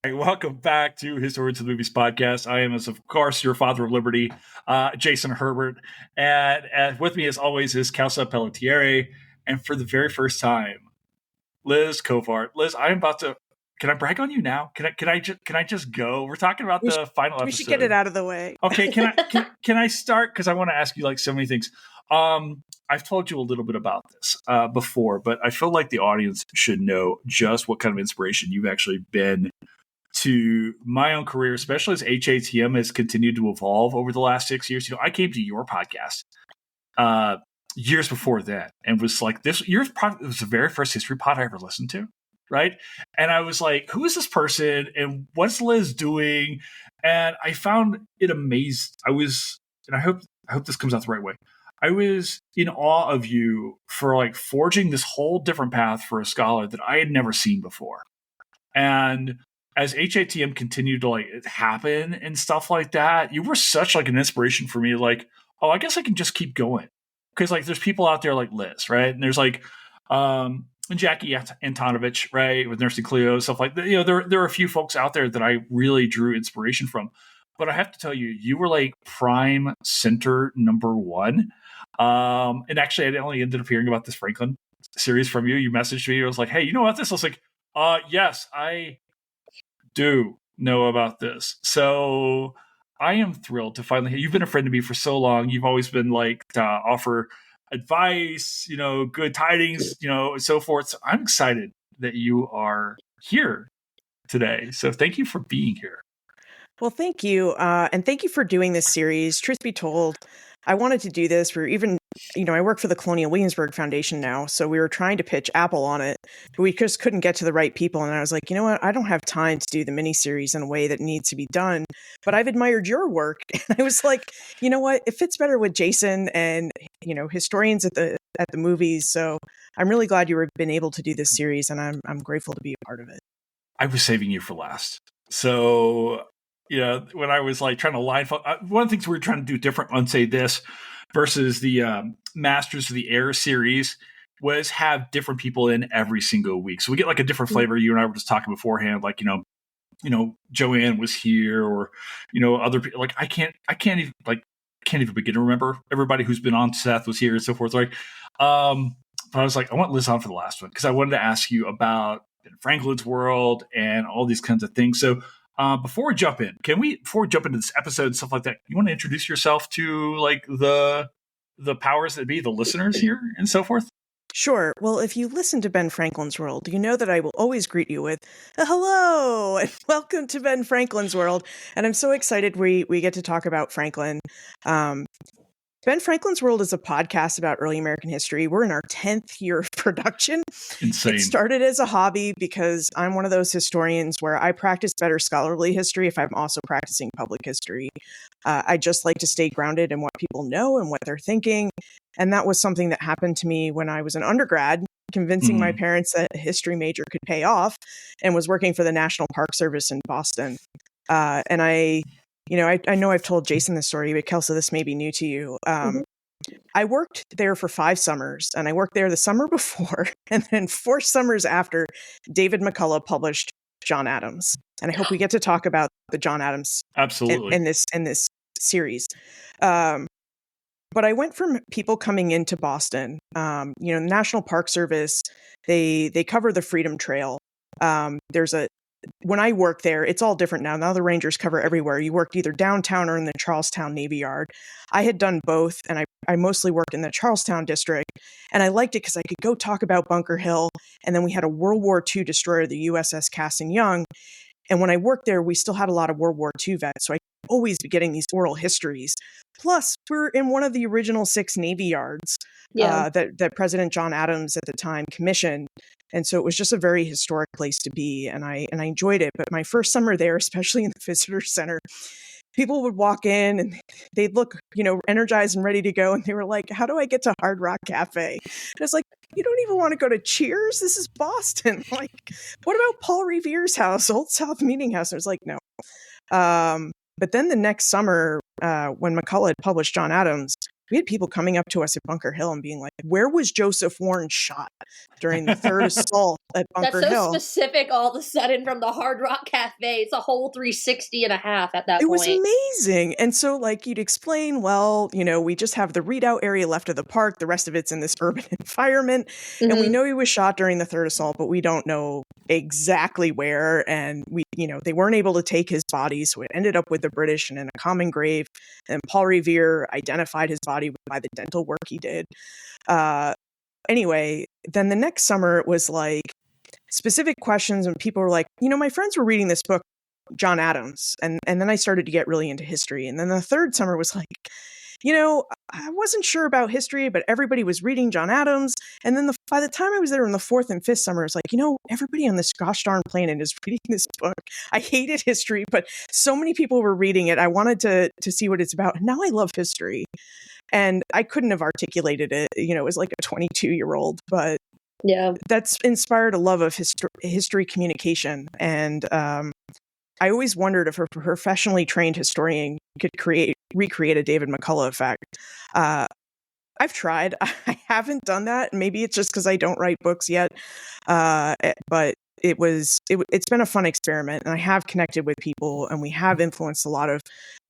Hey, welcome back to Historians of the Movies podcast. I am, as of course, your father of liberty, Jason Herbert. And with me, as always, is Kelsa Pellettierre. And for the very first time, Liz Covart. Liz, I'm about to. Can I brag on you now? Can I just go? We're talking about the final episode. We should get it out of the way. Okay, can I start? Because I want to ask you like so many things. I've told you a little bit about this before, but I feel like the audience should know just what kind of inspiration you've actually been to my own career, especially as HATM has continued to evolve over the last 6 years. You know, I came to your podcast years before that and was like, it was the very first history pod I ever listened to, right? And I was like, who is this person and what's Liz doing? And I found it amazing. And I hope this comes out the right way. I was in awe of you for like forging this whole different path for a scholar that I had never seen before. And as HATM continued to like happen and stuff like that, you were such like an inspiration for me. Like, oh, I guess I can just keep going because like there's people out there like Liz, right? And there's like Jackie Antonovich, right, with Nursing Cleo, stuff like that. You know, there are a few folks out there that I really drew inspiration from. But I have to tell you, you were like prime center number one. And actually, I only ended up hearing about this Franklin series from you. You messaged me. I was like, hey, you know about this? I was like, yes, I do know about this. So I am thrilled to finally. You've been a friend to me for so long. You've always been like to offer advice, you know, good tidings, you know, and so forth. So I'm excited that you are here today. So thank you for being here. Well, thank you. And thank you for doing this series. Truth be told, I wanted to do this for even, you know, I work for the Colonial Williamsburg Foundation now. So we were trying to pitch Apple on it, but we just couldn't get to the right people. And I was like, you know what? I don't have time to do the miniseries in a way that needs to be done. But I've admired your work. And I was like, you know what? It fits better with Jason and, you know, historians at the movies. So I'm really glad you were been able to do this series. And I'm grateful to be a part of it. I was saving you for last. So, you know, when I was like trying to line one of the things we were trying to do different on Say This versus the Masters of the Air series was have different people in every single week. So we get like a different flavor. You and I were just talking beforehand, like, you know, Joanne was here or, you know, other people. Like I can't even begin to remember everybody who's been on. Seth was here and so forth. Like, but I was like, I want Liz on for the last one because I wanted to ask you about Franklin's world and all these kinds of things. So before we jump into this episode and stuff like that, you want to introduce yourself to like the powers that be, the listeners here and so forth? Sure. Well, if you listen to Ben Franklin's World, you know that I will always greet you with a hello and welcome to Ben Franklin's World. And I'm so excited we get to talk about Franklin. Ben Franklin's World is a podcast about early American history. We're in our 10th year of production. Insane. It started as a hobby because I'm one of those historians where I practice better scholarly history if I'm also practicing public history. I just like to stay grounded in what people know and what they're thinking. And that was something that happened to me when I was an undergrad, convincing my parents that a history major could pay off, and was working for the National Park Service in Boston. And I know I've told Jason this story, but Kelsa, this may be new to you. I worked there for 5 summers, and I worked there the summer before, and then 4 summers after David McCullough published John Adams. And I hope we get to talk about the John Adams absolutely in this series. But I went from people coming into Boston, you know, the National Park Service, they cover the Freedom Trail. When I worked there, it's all different now. Now the Rangers cover everywhere. You worked either downtown or in the Charlestown Navy Yard. I had done both, and I mostly worked in the Charlestown district, and I liked it because I could go talk about Bunker Hill, and then we had a World War II destroyer, the USS Cass and Young, and when I worked there, we still had a lot of World War II vets, so I could always be getting these oral histories. Plus, we're in one of the original 6 Navy Yards that President John Adams at the time commissioned. And so it was just a very historic place to be. And I enjoyed it. But my first summer there, especially in the visitor center, people would walk in and they'd look, you know, energized and ready to go. And they were like, how do I get to Hard Rock Cafe? And I was like, you don't even want to go to Cheers? This is Boston. Like, what about Paul Revere's house, Old South Meeting House? I was like, no. But then the next summer, when McCullough had published John Adams, we had people coming up to us at Bunker Hill and being like, where was Joseph Warren shot during the third assault at Bunker That's so Hill? specific all of a sudden from the Hard Rock Cafe. It's a whole 360 and a half at that point. It was amazing. And so like you'd explain, well, we just have the readout area left of the park. The rest of it's in this urban environment. And we know he was shot during the third assault, but we don't know exactly where. And they weren't able to take his body. So it ended up with the British and in a common grave. And Paul Revere identified his body by the dental work he did. Anyway, then the next summer it was like specific questions, and people were like, my friends were reading this book, John Adams, and then I started to get really into history. And then the third summer was like, I wasn't sure about history, but everybody was reading John Adams. And then by the time I was there in the fourth and fifth summer, it's like, everybody on this gosh darn planet is reading this book. I hated history, but so many people were reading it. I wanted to see what it's about. And now I love history. And I couldn't have articulated it, it was like a 22-year-old, but yeah, that's inspired a love of history communication. And I always wondered if a professionally trained historian could recreate a David McCullough effect. I've tried. I haven't done that. Maybe it's just because I don't write books yet. But it's been a fun experiment, and I have connected with people, and we have influenced a lot of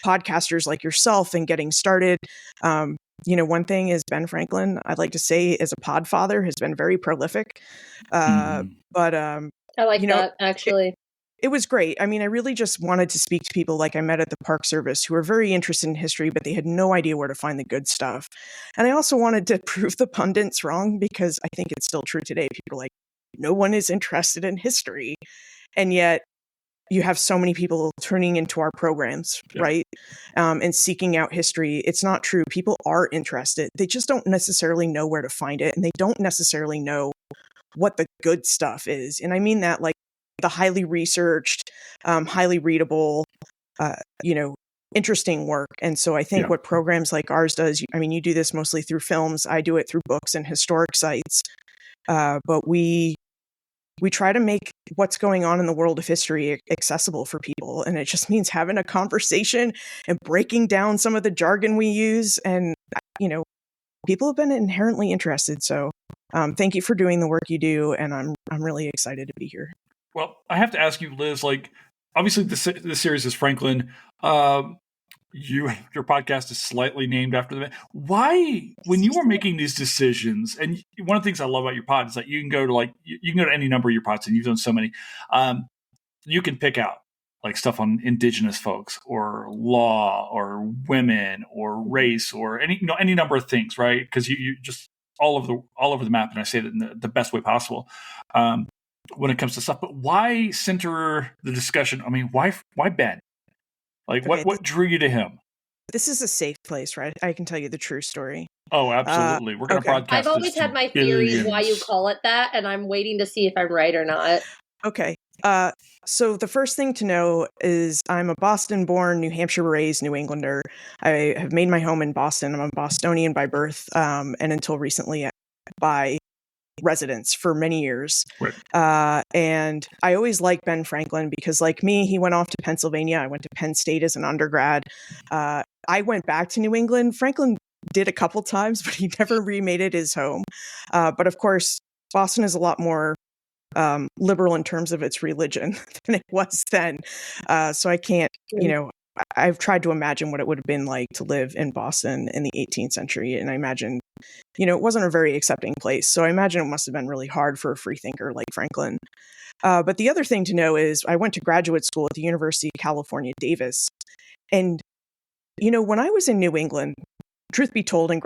podcasters like yourself in getting started. One thing is Ben Franklin, I'd like to say, as a pod father, has been very prolific. But I like that, actually. It was great. I mean, I really just wanted to speak to people like I met at the Park Service who were very interested in history, but they had no idea where to find the good stuff. And I also wanted to prove the pundits wrong, because I think it's still true today. People are like, no one is interested in history. And yet you have so many people turning into our programs, right? And seeking out history. It's not true. People are interested. They just don't necessarily know where to find it. And they don't necessarily know what the good stuff is. And I mean that like the highly researched, highly readable, interesting work. And so I think what programs like ours does, you do this mostly through films. I do it through books and historic sites. But we try to make what's going on in the world of history accessible for people. And it just means having a conversation and breaking down some of the jargon we use. And, people have been inherently interested. So thank you for doing the work you do. And I'm really excited to be here. Well, I have to ask you, Liz, like, obviously the series is Franklin. Your podcast is slightly named after the man. Why, when you were making these decisions, and one of the things I love about your pod is that you can go to any number of your pods, and you've done so many, you can pick out like stuff on indigenous folks or law or women or race or any number of things, right? Because you just all over the map, and I say that in the best way possible. When it comes to stuff, but why center the discussion? I mean, why Ben? Like, what drew you to him? This is a safe place, right? I can tell you the true story. Oh, absolutely. We're going to broadcast. I've always had my theories why you call it that, and I'm waiting to see if I'm right or not. Okay. So the first thing to know is I'm a Boston-born, New Hampshire-raised New Englander. I have made my home in Boston. I'm a Bostonian by birth, and until recently by residence for many years. Right. And I always liked Ben Franklin because, like me, he went off to Pennsylvania. I went to Penn State as an undergrad. I went back to New England. Franklin did a couple times, but he never remade it his home. But of course, Boston is a lot more liberal in terms of its religion than it was then. So I can't, I've tried to imagine what it would have been like to live in Boston in the 18th century. And I imagine, it wasn't a very accepting place. So I imagine it must have been really hard for a free thinker like Franklin. But the other thing to know is I went to graduate school at the University of California, Davis. And, when I was in New England, truth be told, in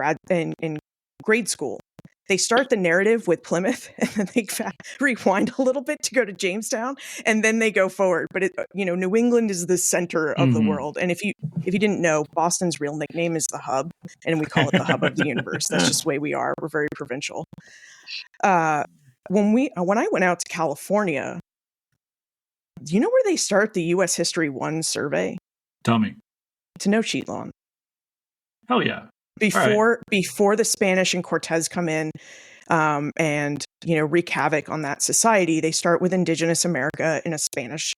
grade school, they start the narrative with Plymouth, and then they rewind a little bit to go to Jamestown, and then they go forward. But New England is the center of the world. And if you didn't know, Boston's real nickname is the Hub, and we call it the Hub of the universe. That's just the way we are. We're very provincial. When I went out to California, do you know where they start the U.S. History 1 survey? Tell me. Tenochtitlan. Hell yeah. Before the Spanish and Cortez come in and wreak havoc on that society, they start with indigenous America in a Spanish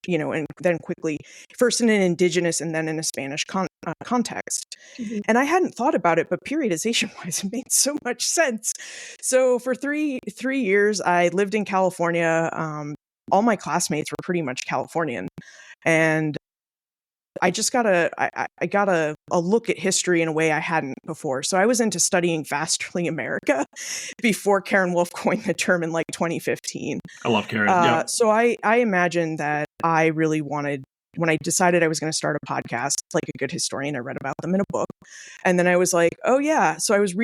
and then quickly, first in an indigenous and then in a Spanish context. Mhm. And I hadn't thought about it, but periodization wise, it made so much sense. So for three years, I lived in California. All my classmates were pretty much Californian. And I just got I got a look at history in a way I hadn't before. So I was into studying Vasterly America before Karen Wolf coined the term in like 2015. I love Karen. Yeah. So I imagined that I really wanted, when I decided I was going to start a podcast, like a good historian, I read about them in a book. And then I was like, oh yeah. So I was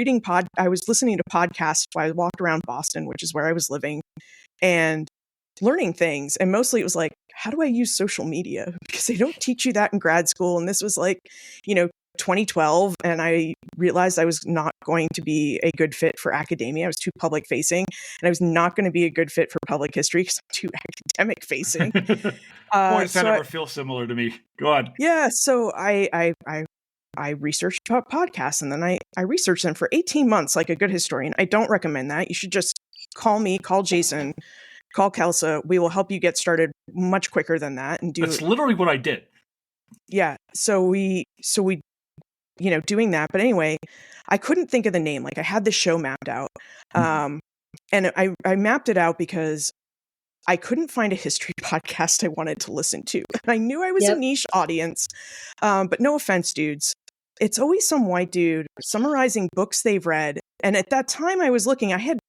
I was listening to podcasts while I walked around Boston, which is where I was living, and learning things. And mostly it was like, how do I use social media? Because they don't teach you that in grad school. And this was like, 2012. And I realized I was not going to be a good fit for academia. I was too public facing, and I was not going to be a good fit for public history because I'm too academic facing. Boy, does that ever feel similar to me. Go on. Yeah. So I researched podcasts, and then I researched them for 18 months like a good historian. I don't recommend that. You should just call me, call Jason, call Kelsa. We will help you get started much quicker than that. And That's literally what I did. Yeah. So we doing that. But anyway, I couldn't think of the name. Like I had the show mapped out. And I mapped it out because I couldn't find a history podcast I wanted to listen to. I knew I was a niche audience. But no offense, dudes. It's always some white dude summarizing books they've read. And at that time I was looking, it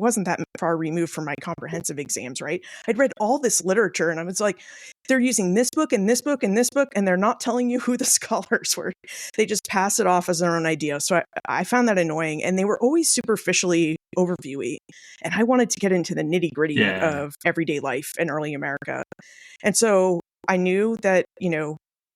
wasn't that far removed from my comprehensive exams, right? I'd read all this literature, and I was like, they're using this book and this book and this book, and they're not telling you who the scholars were. They just pass it off as their own idea. So I found that annoying, and they were always superficially overviewy. And I wanted to get into the nitty gritty of everyday life in early America. And so I knew that,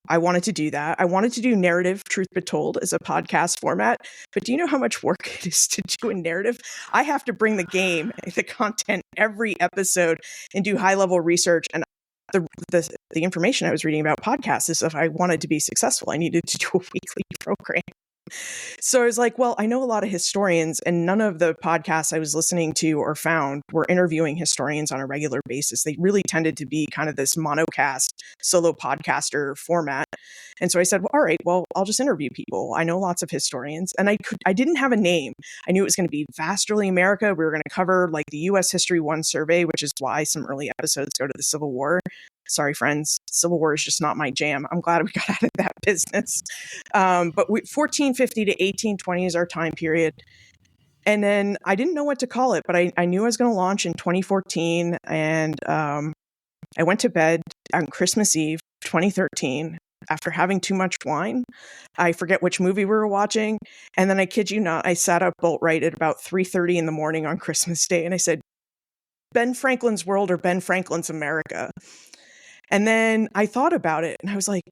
I wanted to do that. I wanted to do narrative, truth be told, as a podcast format. But do you know how much work it is to do a narrative? I have to bring the game, the content every episode, and do high-level research. And the information I was reading about podcasts is if I wanted to be successful, I needed to do a weekly program. So I was like, well, I know a lot of historians, and none of the podcasts I was listening to or found were interviewing historians on a regular basis. They really tended to be kind of this monocast solo podcaster format. And so I said, well, all right, well, I'll just interview people. I know lots of historians, and I didn't have a name. I knew it was going to be Vasterly America. We were going to cover like the U.S. History 1 survey, which is why some early episodes go to the Civil War. Sorry, friends. Civil War is just not my jam. I'm glad we got out of that business. But 1450 to 1820 is our time period. And then I didn't know what to call it, but I knew I was going to launch in 2014. And I went to bed on Christmas Eve, 2013, after having too much wine. I forget which movie we were watching. And then I kid you not, I sat up bolt right at about 3:30 in the morning on Christmas Day. And I said, Ben Franklin's World or Ben Franklin's America. And then I thought about it, and I was like,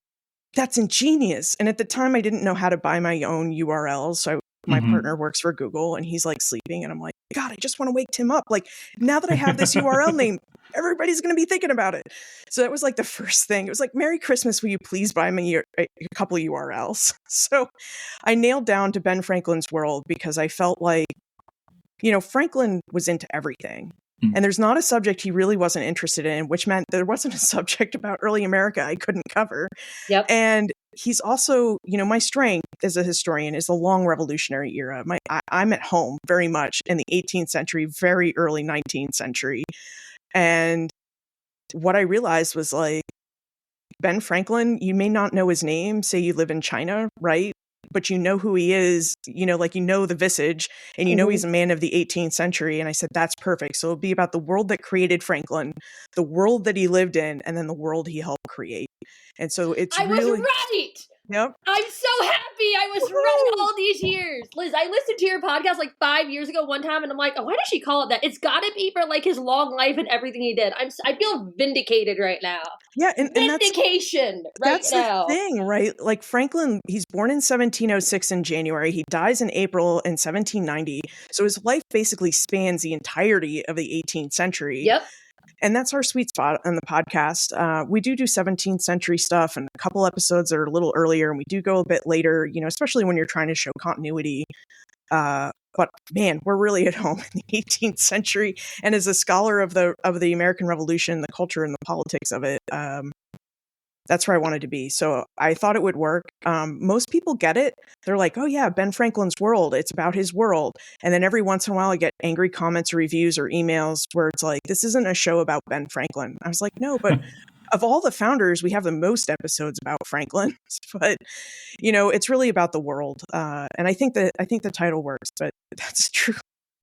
that's ingenious. And at the time, I didn't know how to buy my own URLs. So my partner works for Google, and he's like sleeping. And I'm like, God, I just want to wake Tim up. Like, now that I have this URL name, everybody's going to be thinking about it. So that was like the first thing. It was like, Merry Christmas. Will you please buy me a couple of URLs? So I nailed down to Ben Franklin's World because I felt like, Franklin was into everything. And there's not a subject he really wasn't interested in, which meant there wasn't a subject about early America I couldn't cover. Yep. And he's also, my strength as a historian is the long Revolutionary era. I'm at home very much in the 18th century, very early 19th century. And what I realized was like, Ben Franklin, you may not know his name, say you live in China, right? But you know who he is, the visage, and he's a man of the 18th century. And I said, that's perfect. So it'll be about the world that created Franklin, the world that he lived in, and then the world he helped create. And so I was right. Yep. I'm so happy I was right all these years. Liz, I listened to your podcast like 5 years ago one time, and I'm like, oh, why does she call it that? It's got to be for like his long life and everything he did. I feel vindicated right now. Yeah, and vindication that's now. The thing, right? Like Franklin, he's born in 1706 in January. He dies in April in 1790. So his life basically spans the entirety of the 18th century. Yep. And that's our sweet spot on the podcast. We do 17th century stuff and a couple episodes that are a little earlier, and we do go a bit later, especially when you're trying to show continuity But man, we're really at home in the 18th century. And as a scholar of the American Revolution, the culture and the politics of it, that's where I wanted to be. So I thought it would work. Most people get it. They're like, oh yeah, Ben Franklin's world. It's about his world. And then every once in a while I get angry comments or reviews or emails where it's like, this isn't a show about Ben Franklin. I was like, no, but of all the founders, we have the most episodes about Franklin. But, it's really about the world. And I think the title works, but that's true.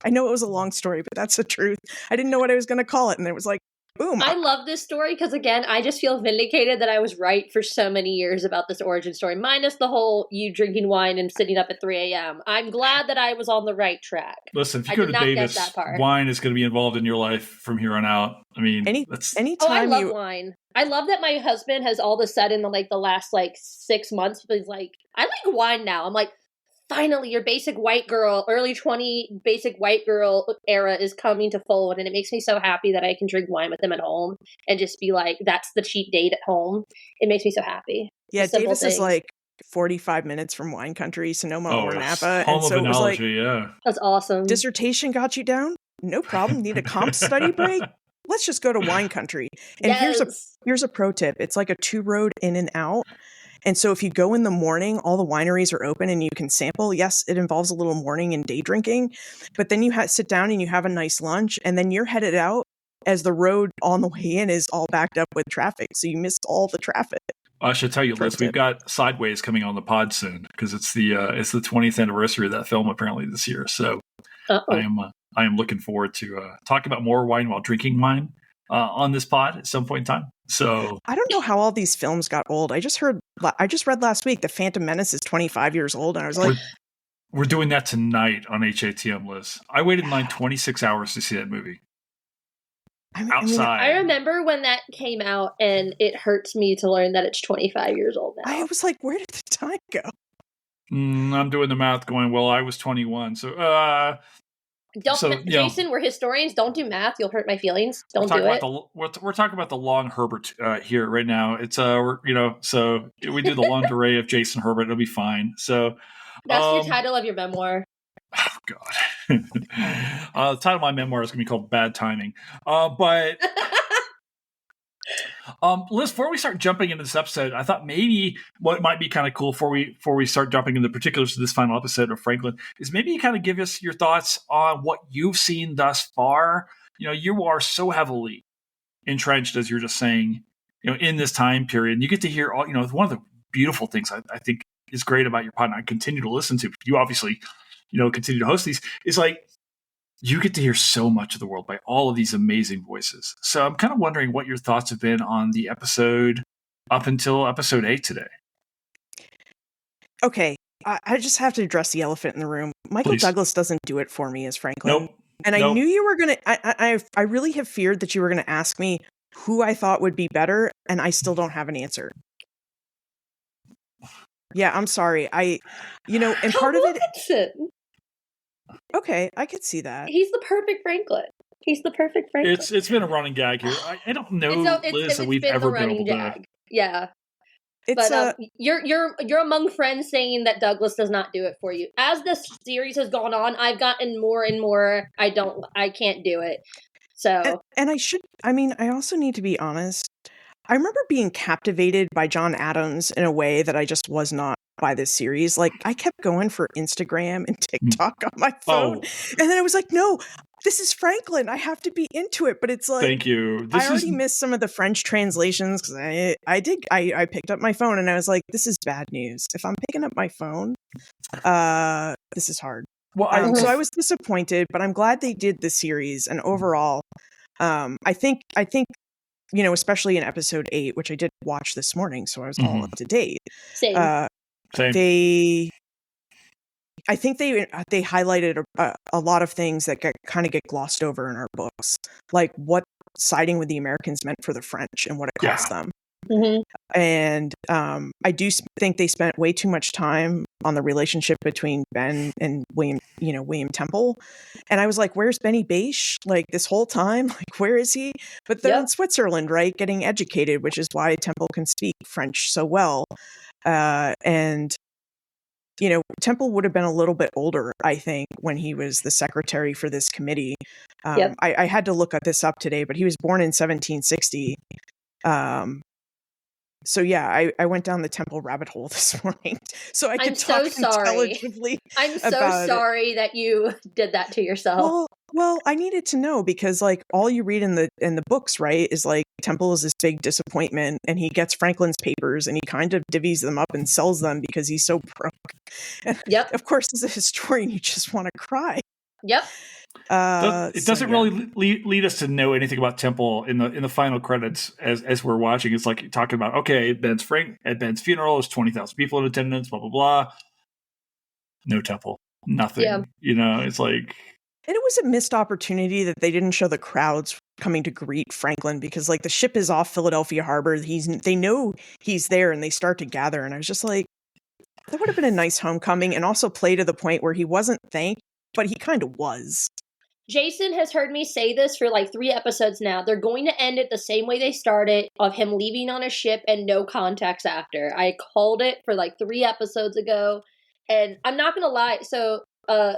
I know it was a long story, but that's the truth. I didn't know what I was going to call it. And it was like, boom. I love this story because, again, I just feel vindicated that I was right for so many years about this origin story, minus the whole you drinking wine and sitting up at 3 a.m. I'm glad that I was on the right track. Listen, if you go to Davis, wine is going to be involved in your life from here on out. I mean, anytime I love wine. I love that my husband has all of a sudden, the last 6 months, he's like, I like wine now. I'm like, finally, your basic white girl, early 20 basic white girl era is coming to fold. And it makes me so happy that I can drink wine with him at home and just be like, that's the cheap date at home. It makes me so happy. Yeah, Davis is 45 minutes from wine country, Sonoma or Napa. And so it was like, that's awesome. Dissertation got you down? No problem. Need a comp study break? Let's just go to wine country. And here's a pro tip. It's like a 2-road in and out. And so if you go in the morning, all the wineries are open and you can sample. Yes, it involves a little morning and day drinking, but then you sit down and you have a nice lunch and then you're headed out as the road on the way in is all backed up with traffic. So you missed all the traffic. I should tell you, Liz, we've got Sideways coming on the pod soon because it's the 20th anniversary of that film apparently this year. So I am looking forward to talking about more wine while drinking wine on this pod at some point in time. So I don't know how all these films got old. I just read last week The Phantom Menace is 25 years old, and I was like, we're doing that tonight on HATM, Liz. I waited in line 26 hours to see that movie. Outside. I remember when that came out, and it hurts me to learn that it's 25 years old now. I was like, where did the time go? I'm doing the math going, well, I was 21. So, Jason, we're historians. Don't do math. You'll hurt my feelings. Don't do it. We're talking about the long Herbert here right now. It's so we do the long array of Jason Herbert. It'll be fine. So that's your title of your memoir. Oh God, the title of my memoir is going to be called "Bad Timing." But Liz, before we start jumping into this episode, I thought maybe what might be kind of cool before we start jumping into the particulars of this final episode of Franklin is maybe you kind of give us your thoughts on what you've seen thus far. You are so heavily entrenched, as you're just saying, in this time period. And you get to hear all, one of the beautiful things I think is great about your pod, and I continue to listen to. You obviously, continue to host these. Is like, you get to hear so much of the world by all of these amazing voices. So I'm kind of wondering what your thoughts have been on the episode up until episode 8 today. Okay. I just have to address the elephant in the room. Michael Douglas doesn't do it for me as Franklin. Nope. And I knew you were going to, I really have feared that you were going to ask me who I thought would be better. And I still don't have an answer. Yeah, I'm sorry. And part of it. Okay, I could see that. He's the perfect Franklin. It's been a running gag here. I don't know, Liz, that we've ever been able to. Yeah. But you're among friends saying that Douglas does not do it for you. As this series has gone on, I've gotten more and more. I can't do it. So I also need to be honest. I remember being captivated by John Adams in a way that I just was not by this series. Like, I kept going for Instagram and TikTok on my phone. And then I was like, no, this is Franklin. I have to be into it. But it's like, thank you. I already missed some of the French translations because I picked up my phone and I was like, this is bad news. If I'm picking up my phone, this is hard. Well, so I was disappointed, but I'm glad they did the series. And overall, I think, especially in episode 8, which I did watch this morning, so I was all up to date. Same. I think they highlighted a lot of things that kind of get glossed over in our books, like what siding with the Americans meant for the French and what it cost them. Mm-hmm. And I do think they spent way too much time on the relationship between Ben and William Temple. And I was like, where's Benny Baish? Like, this whole time? Like, where is he? But they're in Switzerland, right? Getting educated, which is why Temple can speak French so well. And Temple would have been a little bit older, I think, when he was the secretary for this committee. Yep. I had to look this up today, but he was born in 1760. So yeah, I went down the Temple rabbit hole this morning, so I could talk intelligibly. I'm so sorry that you did that to yourself. Well, I needed to know because like all you read in the books, right, is like Temple is this big disappointment, and he gets Franklin's papers and he kind of divvies them up and sells them because he's so broke. And yep. Of course, as a historian, you just want to cry. Yep. It doesn't really lead us to know anything about Temple in the final credits as we're watching. It's like talking about, okay, at Ben's funeral, there's 20,000 people in attendance, blah blah blah. No Temple, nothing. Yeah. It's like, and it was a missed opportunity that they didn't show the crowds coming to greet Franklin because like the ship is off Philadelphia Harbor. They know he's there and they start to gather. And I was just like, that would have been a nice homecoming and also play to the point where he wasn't thanked, but he kind of was. Jason has heard me say this for like 3 episodes now. They're going to end it the same way they started, of him leaving on a ship and no contacts after. I called it for like 3 episodes ago. And I'm not going to lie. So,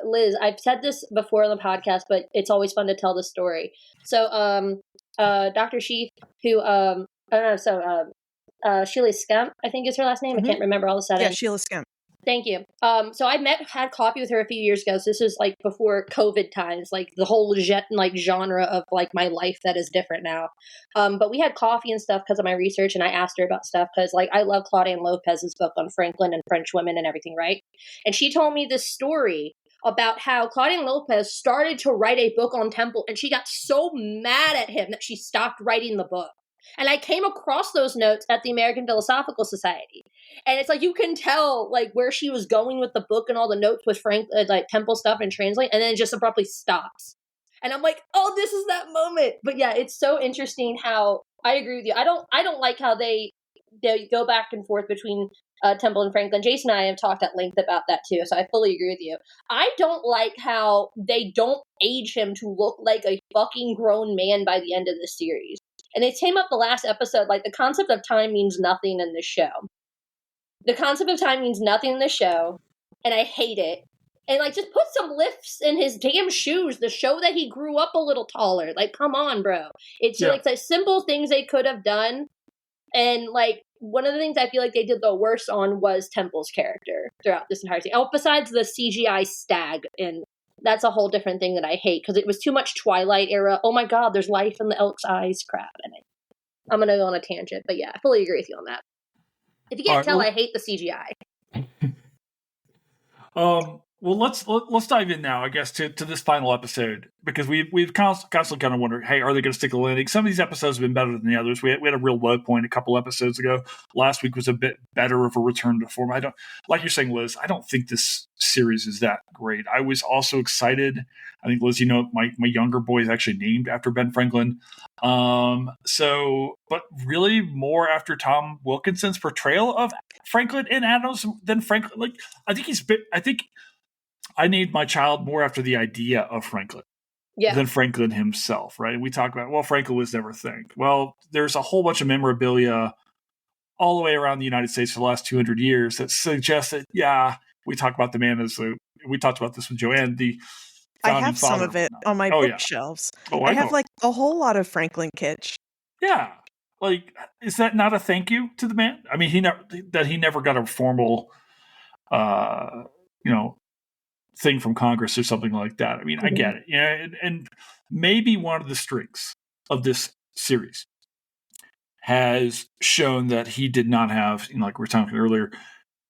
Liz, I've said this before on the podcast, but it's always fun to tell the story. So, Dr. Sheath, who, Sheila Skemp, I think is her last name. Mm-hmm. I can't remember all of a sudden. Yeah, Sheila Skemp. Thank you. So I had coffee with her a few years ago. So this is like before COVID times, like the whole genre of like my life that is different now. But we had coffee and stuff because of my research, and I asked her about stuff because like I love Claudian Lopez's book on Franklin and French women and everything, right? And she told me this story about how Claudian Lopez started to write a book on Temple, and she got so mad at him that she stopped writing the book. And I came across those notes at the American Philosophical Society. And it's like, you can tell like where she was going with the book and all the notes with like Temple stuff and translate, and then it just abruptly stops. And I'm like, oh, this is that moment. But yeah, it's so interesting how I agree with you. I don't like how they go back and forth between Temple and Franklin. Jason and I have talked at length about that too, so I fully agree with you. I don't like how they don't age him to look like a fucking grown man by the end of the series. And it came up the last episode, like the concept of time means nothing in this show. The concept of time means nothing in the show, and I hate it. And like, just put some lifts in his damn shoes to show that he grew up a little taller. Like, come on, bro. It's like the simple things they could have done. And like, one of the things I feel like they did the worst on was Temple's character throughout this entire thing. Oh, besides the CGI stag, and that's a whole different thing that I hate because it was too much Twilight era. Oh my God, there's life in the elk's eyes crap. And I'm going to go on a tangent, but yeah, I fully agree with you on that. If you can't tell, I hate the CGI. Well, let's dive in now, I guess, to this final episode, because we've constantly kind of wondered, hey, are they going to stick the landing? Some of these episodes have been better than the others. We had a real low point a couple episodes ago. Last week was a bit better of a return to form. Like you're saying, Liz, I don't think this series is that great. I was also excited. I think, Liz, my younger boy is actually named after Ben Franklin. But really more after Tom Wilkinson's portrayal of Franklin and Adams than Franklin. Like, I think I named my child more after the idea of Franklin than Franklin himself, right? And we talk about, well, Franklin was never a thing. Well, there's a whole bunch of memorabilia all the way around the United States for the last 200 years that suggests that, we talk about the man we talked about this with Joanne, I have some of it on my bookshelves. I have like a whole lot of Franklin kitsch. Yeah. Like, is that not a thank you to the man? I mean, he never got a formal, thing from Congress or something like that. I mean, I get it. Yeah, and maybe one of the strengths of this series has shown that he did not have, like we were talking earlier,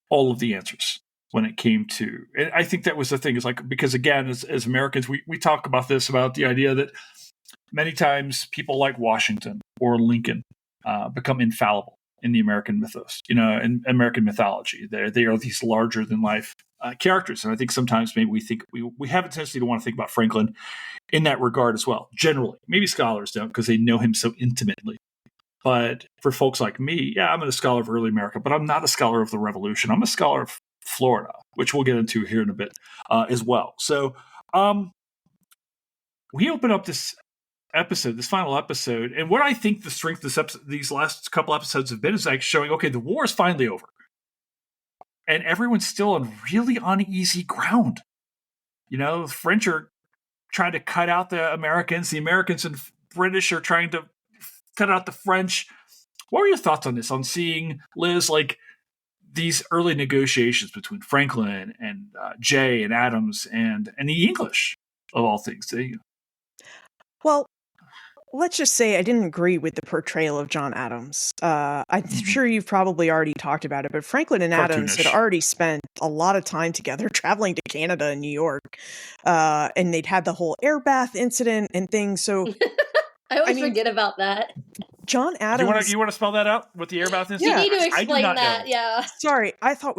all of the answers when it came to. And I think that was the thing, is like, because again, as Americans, we talk about this, about the idea that many times people like Washington or Lincoln become infallible in the American mythos, in American mythology. They are these larger than life characters. And I think sometimes maybe we have a tendency to want to think about Franklin in that regard as well. Generally, maybe scholars don't, because they know him so intimately. But for folks like me, I'm a scholar of early America, but I'm not a scholar of the Revolution. I'm a scholar of Florida, which we'll get into here in a bit as well. So we open up this final episode, and what I think the strength of these last couple episodes have been is like showing, okay, the war is finally over. and everyone's still on really uneasy ground. The French are trying to cut out the Americans. The Americans and British are trying to cut out the French. What were your thoughts on this? On seeing, Liz, like these early negotiations between Franklin and Jay and Adams and the English, of all things? Well, let's just say I didn't agree with the portrayal of John Adams. I'm sure you've probably already talked about it, but Franklin and Adams had already spent a lot of time together traveling to Canada and New York. And they'd had the whole air bath incident and things. So I always forget about that. John Adams. You want to spell that out with the air bath incident? You need to explain that. Yeah. Sorry, I thought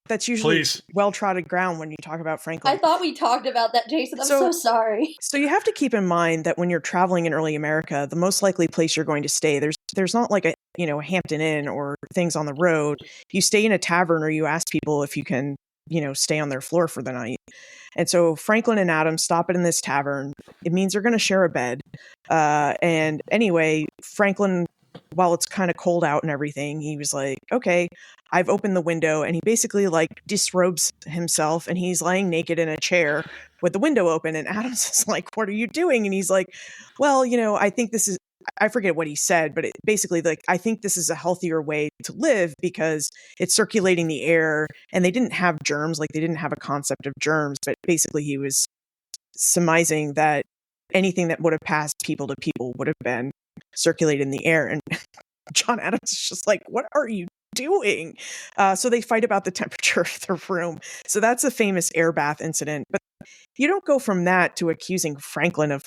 that's usually well-trodden ground when you talk about Franklin. I thought we talked about that, Jason. I'm so sorry. So you have to keep in mind that when you're traveling in early America, the most likely place you're going to stay, there's not like a Hampton Inn or things on the road. You stay in a tavern, or you ask people if you can stay on their floor for the night. And so Franklin and Adams stop it in this tavern. It means they're going to share a bed. And anyway, Franklin, while it's kind of cold out and everything, he was like, okay, I've opened the window, and he basically like disrobes himself, and he's laying naked in a chair with the window open. And Adams is like, what are you doing? And he's like, well, I think this is, I forget what he said, but basically like, I think this is a healthier way to live because it's circulating the air, and they didn't have germs. Like, they didn't have a concept of germs, but basically he was surmising that anything that would have passed people to people would have been circulated in the air. And John Adams is just like, what are you doing? So they fight about the temperature of the room. So that's a famous air bath incident. But you don't go from that to accusing Franklin of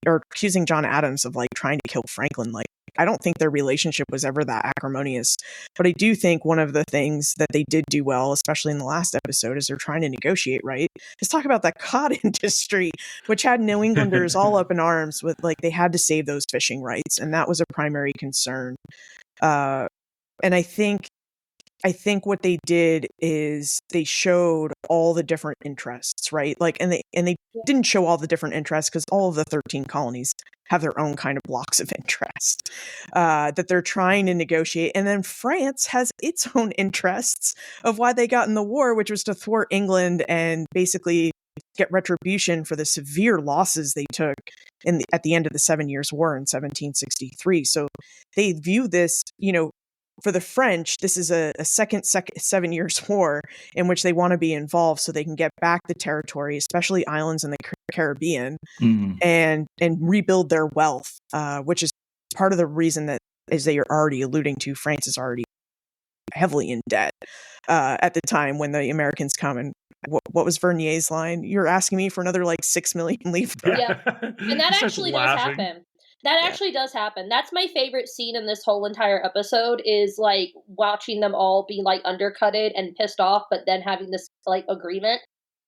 accusing John Adams of trying to kill Franklin. I don't think their relationship was ever that acrimonious. But I do think one of the things that they did do well, especially in the last episode, is they're trying to negotiate, right? Let's talk about that cod industry, which had New Englanders all up in arms with they had to save those fishing rights. And that was a primary concern. And I think what they did is they showed all the different interests, right? And they didn't show all the different interests because all of the 13 colonies have their own kind of blocks of interest that they're trying to negotiate. And then France has its own interests of why they got in the war, which was to thwart England and basically get retribution for the severe losses they took at the end of the 7 Years' War in 1763. So they view this, for the French, this is a second 7 Years' War in which they want to be involved so they can get back the territory, especially islands in the Caribbean, and rebuild their wealth, which is part of the reason that, as they are already alluding to, France is already heavily in debt at the time when the Americans come. And what was Vernier's line? You're asking me for another 6 million livres. Yeah, and that actually does happen. That actually does happen. That's my favorite scene in this whole entire episode is watching them all be undercutted and pissed off, but then having this agreement.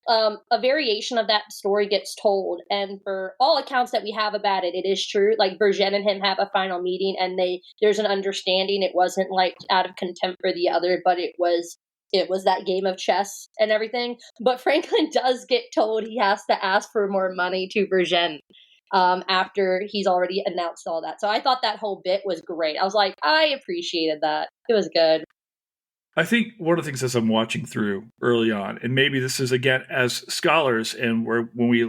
A variation of that story gets told, and for all accounts that we have about it, it is true. Vergennes and him have a final meeting, and there's an understanding. It wasn't out of contempt for the other, but it was that game of chess and everything. But Franklin does get told he has to ask for more money to Vergennes. After he's already announced all that. So I thought that whole bit was great. I was like, I appreciated that. It was good. I think one of the things as I'm watching through early on, and maybe this is, again, as scholars, and when we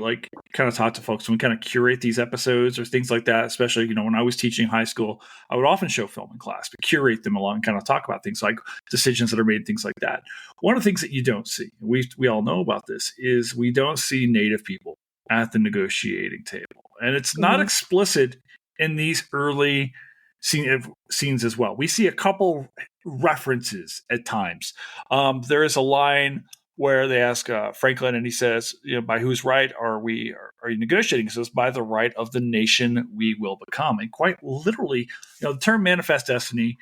kind of talk to folks, when we kind of curate these episodes or things like that, especially, when I was teaching high school, I would often show film in class, but curate them along and kind of talk about things like decisions that are made, things like that. One of the things that you don't see, we all know about this, is we don't see Native people at the negotiating table. And it's not explicit in these early scenes as well. We see a couple references at times. There is a line where they ask Franklin, and he says, by whose right are you negotiating? He says, by the right of the nation we will become. And quite literally, the term manifest destiny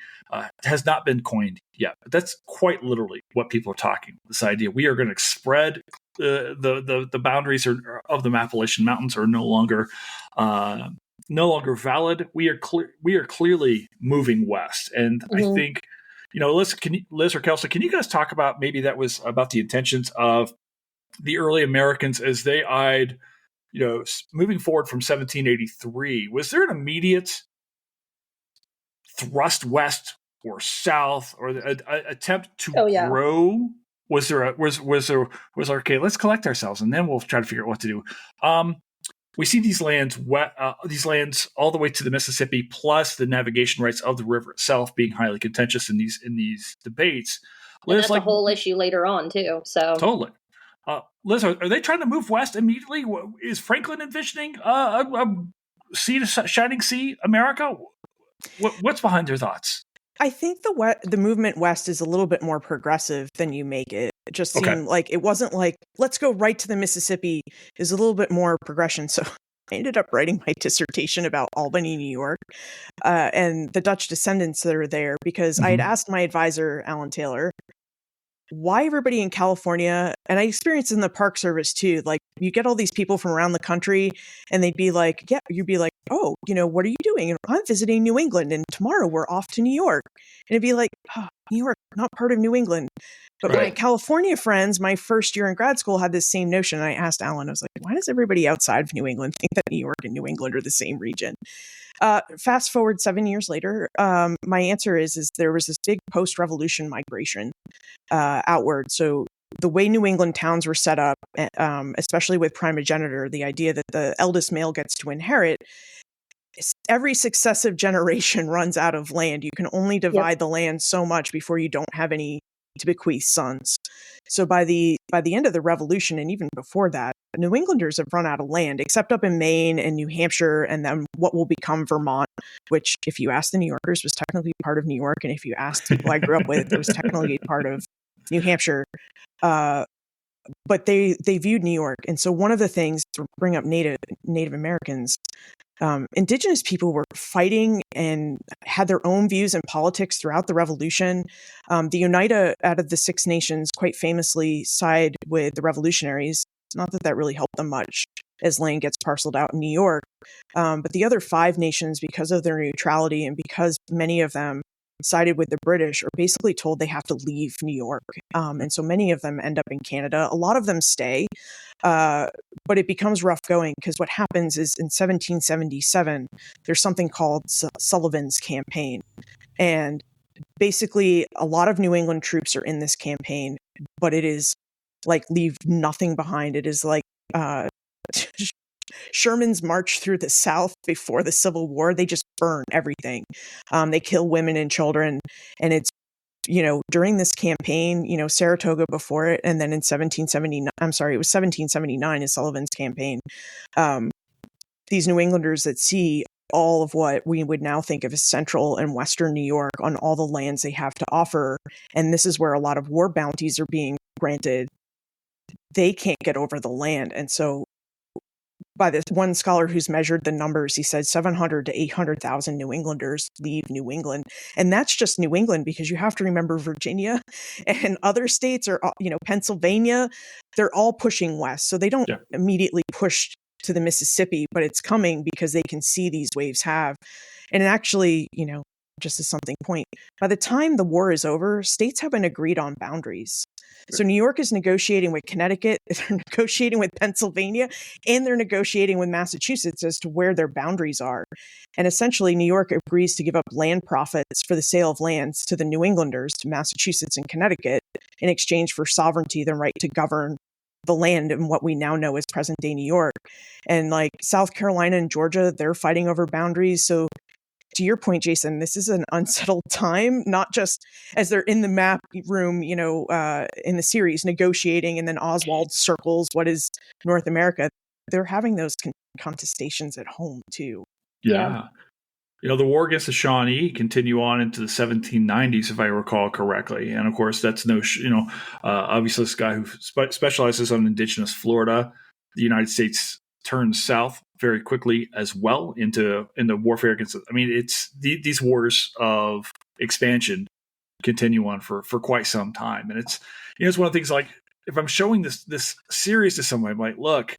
has not been coined yet. But that's quite literally what people are talking. This idea we are going to spread the boundaries of the Appalachian Mountains are no longer valid. We are clearly moving west, and I think Liz or Kelsa, can you guys talk about maybe that was about the intentions of the early Americans as they eyed moving forward from 1783? Was there an immediate thrust west or south, or a attempt to Oh, yeah. grow? Was there okay? Let's collect ourselves, and then we'll try to figure out what to do. We see these lands all the way to the Mississippi, plus the navigation rights of the river itself being highly contentious in these debates. And Liz, that's a whole issue later on too. So totally. Liz, are they trying to move west immediately? Is Franklin envisioning a shining sea America? What's behind their thoughts? I think the movement west is a little bit more progressive than you make it. It just seemed like it wasn't like, let's go right to the Mississippi. Is a little bit more progression. So I ended up writing my dissertation about Albany, New York, and the Dutch descendants that are there, because I had asked my advisor, Alan Taylor, why everybody in California, and I experienced in the Park Service too, like you get all these people from around the country and they'd be like, yeah, you'd be like, oh, what are you doing? And I'm visiting New England and tomorrow we're off to New York. And it'd be like, oh, New York, not part of New England. But my California friends, my first year in grad school, had this same notion. And I asked Alan, I was like, why does everybody outside of New England think that New York and New England are the same region? Fast forward 7 years later, my answer is there was this big post-revolution migration outward. So the way New England towns were set up, especially with primogeniture, the idea that the eldest male gets to inherit, every successive generation runs out of land. You can only divide the land so much before you don't have any to bequeath sons. So by the end of the Revolution, and even before that, New Englanders have run out of land, except up in Maine and New Hampshire, and then what will become Vermont, which, if you ask the New Yorkers, was technically part of New York, and if you asked people I grew up with, it was technically part of New Hampshire. But they viewed New York, and so one of the things to bring up Native Americans, indigenous people were fighting and had their own views in politics throughout the Revolution. The Oneida, out of the Six Nations, quite famously side with the revolutionaries. Not that that really helped them much as land gets parceled out in New York. But the other five nations, because of their neutrality and because many of them sided with the British, are basically told they have to leave New York. And so many of them end up in Canada. A lot of them stay, but it becomes rough going, because what happens is in 1777, there's something called Sullivan's Campaign. And basically, a lot of New England troops are in this campaign, but it is like leave nothing behind. It is like Sherman's march through the South before the Civil War. They just burn everything. They kill women and children. And it's, during this campaign, Saratoga before it, and then in 1779 is Sullivan's Campaign. These New Englanders that see all of what we would now think of as central and western New York on all the lands they have to offer, and this is where a lot of war bounties are being granted, they can't get over the land. And so by this one scholar who's measured the numbers, he said 700 to 800,000 New Englanders leave New England. And that's just New England, because you have to remember Virginia and other states, or, Pennsylvania, they're all pushing west. So they don't immediately push to the Mississippi, but it's coming because they can see these waves have. And actually, just as something point, by the time the war is over, states haven't agreed on boundaries. So New York is negotiating with Connecticut, they're negotiating with Pennsylvania, and they're negotiating with Massachusetts as to where their boundaries are. And essentially, New York agrees to give up land profits for the sale of lands to the New Englanders, to Massachusetts and Connecticut, in exchange for sovereignty, the right to govern the land in what we now know as present-day New York. And like South Carolina and Georgia, they're fighting over boundaries. So to your point, Jason, this is an unsettled time, not just as they're in the map room, in the series negotiating, and then Oswald circles what is North America. They're having those contestations at home too. Yeah. The war against the Shawnee continue on into the 1790s, if I recall correctly. And of course, that's obviously this guy who specializes on indigenous Florida. The United States turns south very quickly as well into warfare against. It's these wars of expansion continue on for quite some time, and it's one of the things. Like, if I'm showing this series to someone, I'm like, look,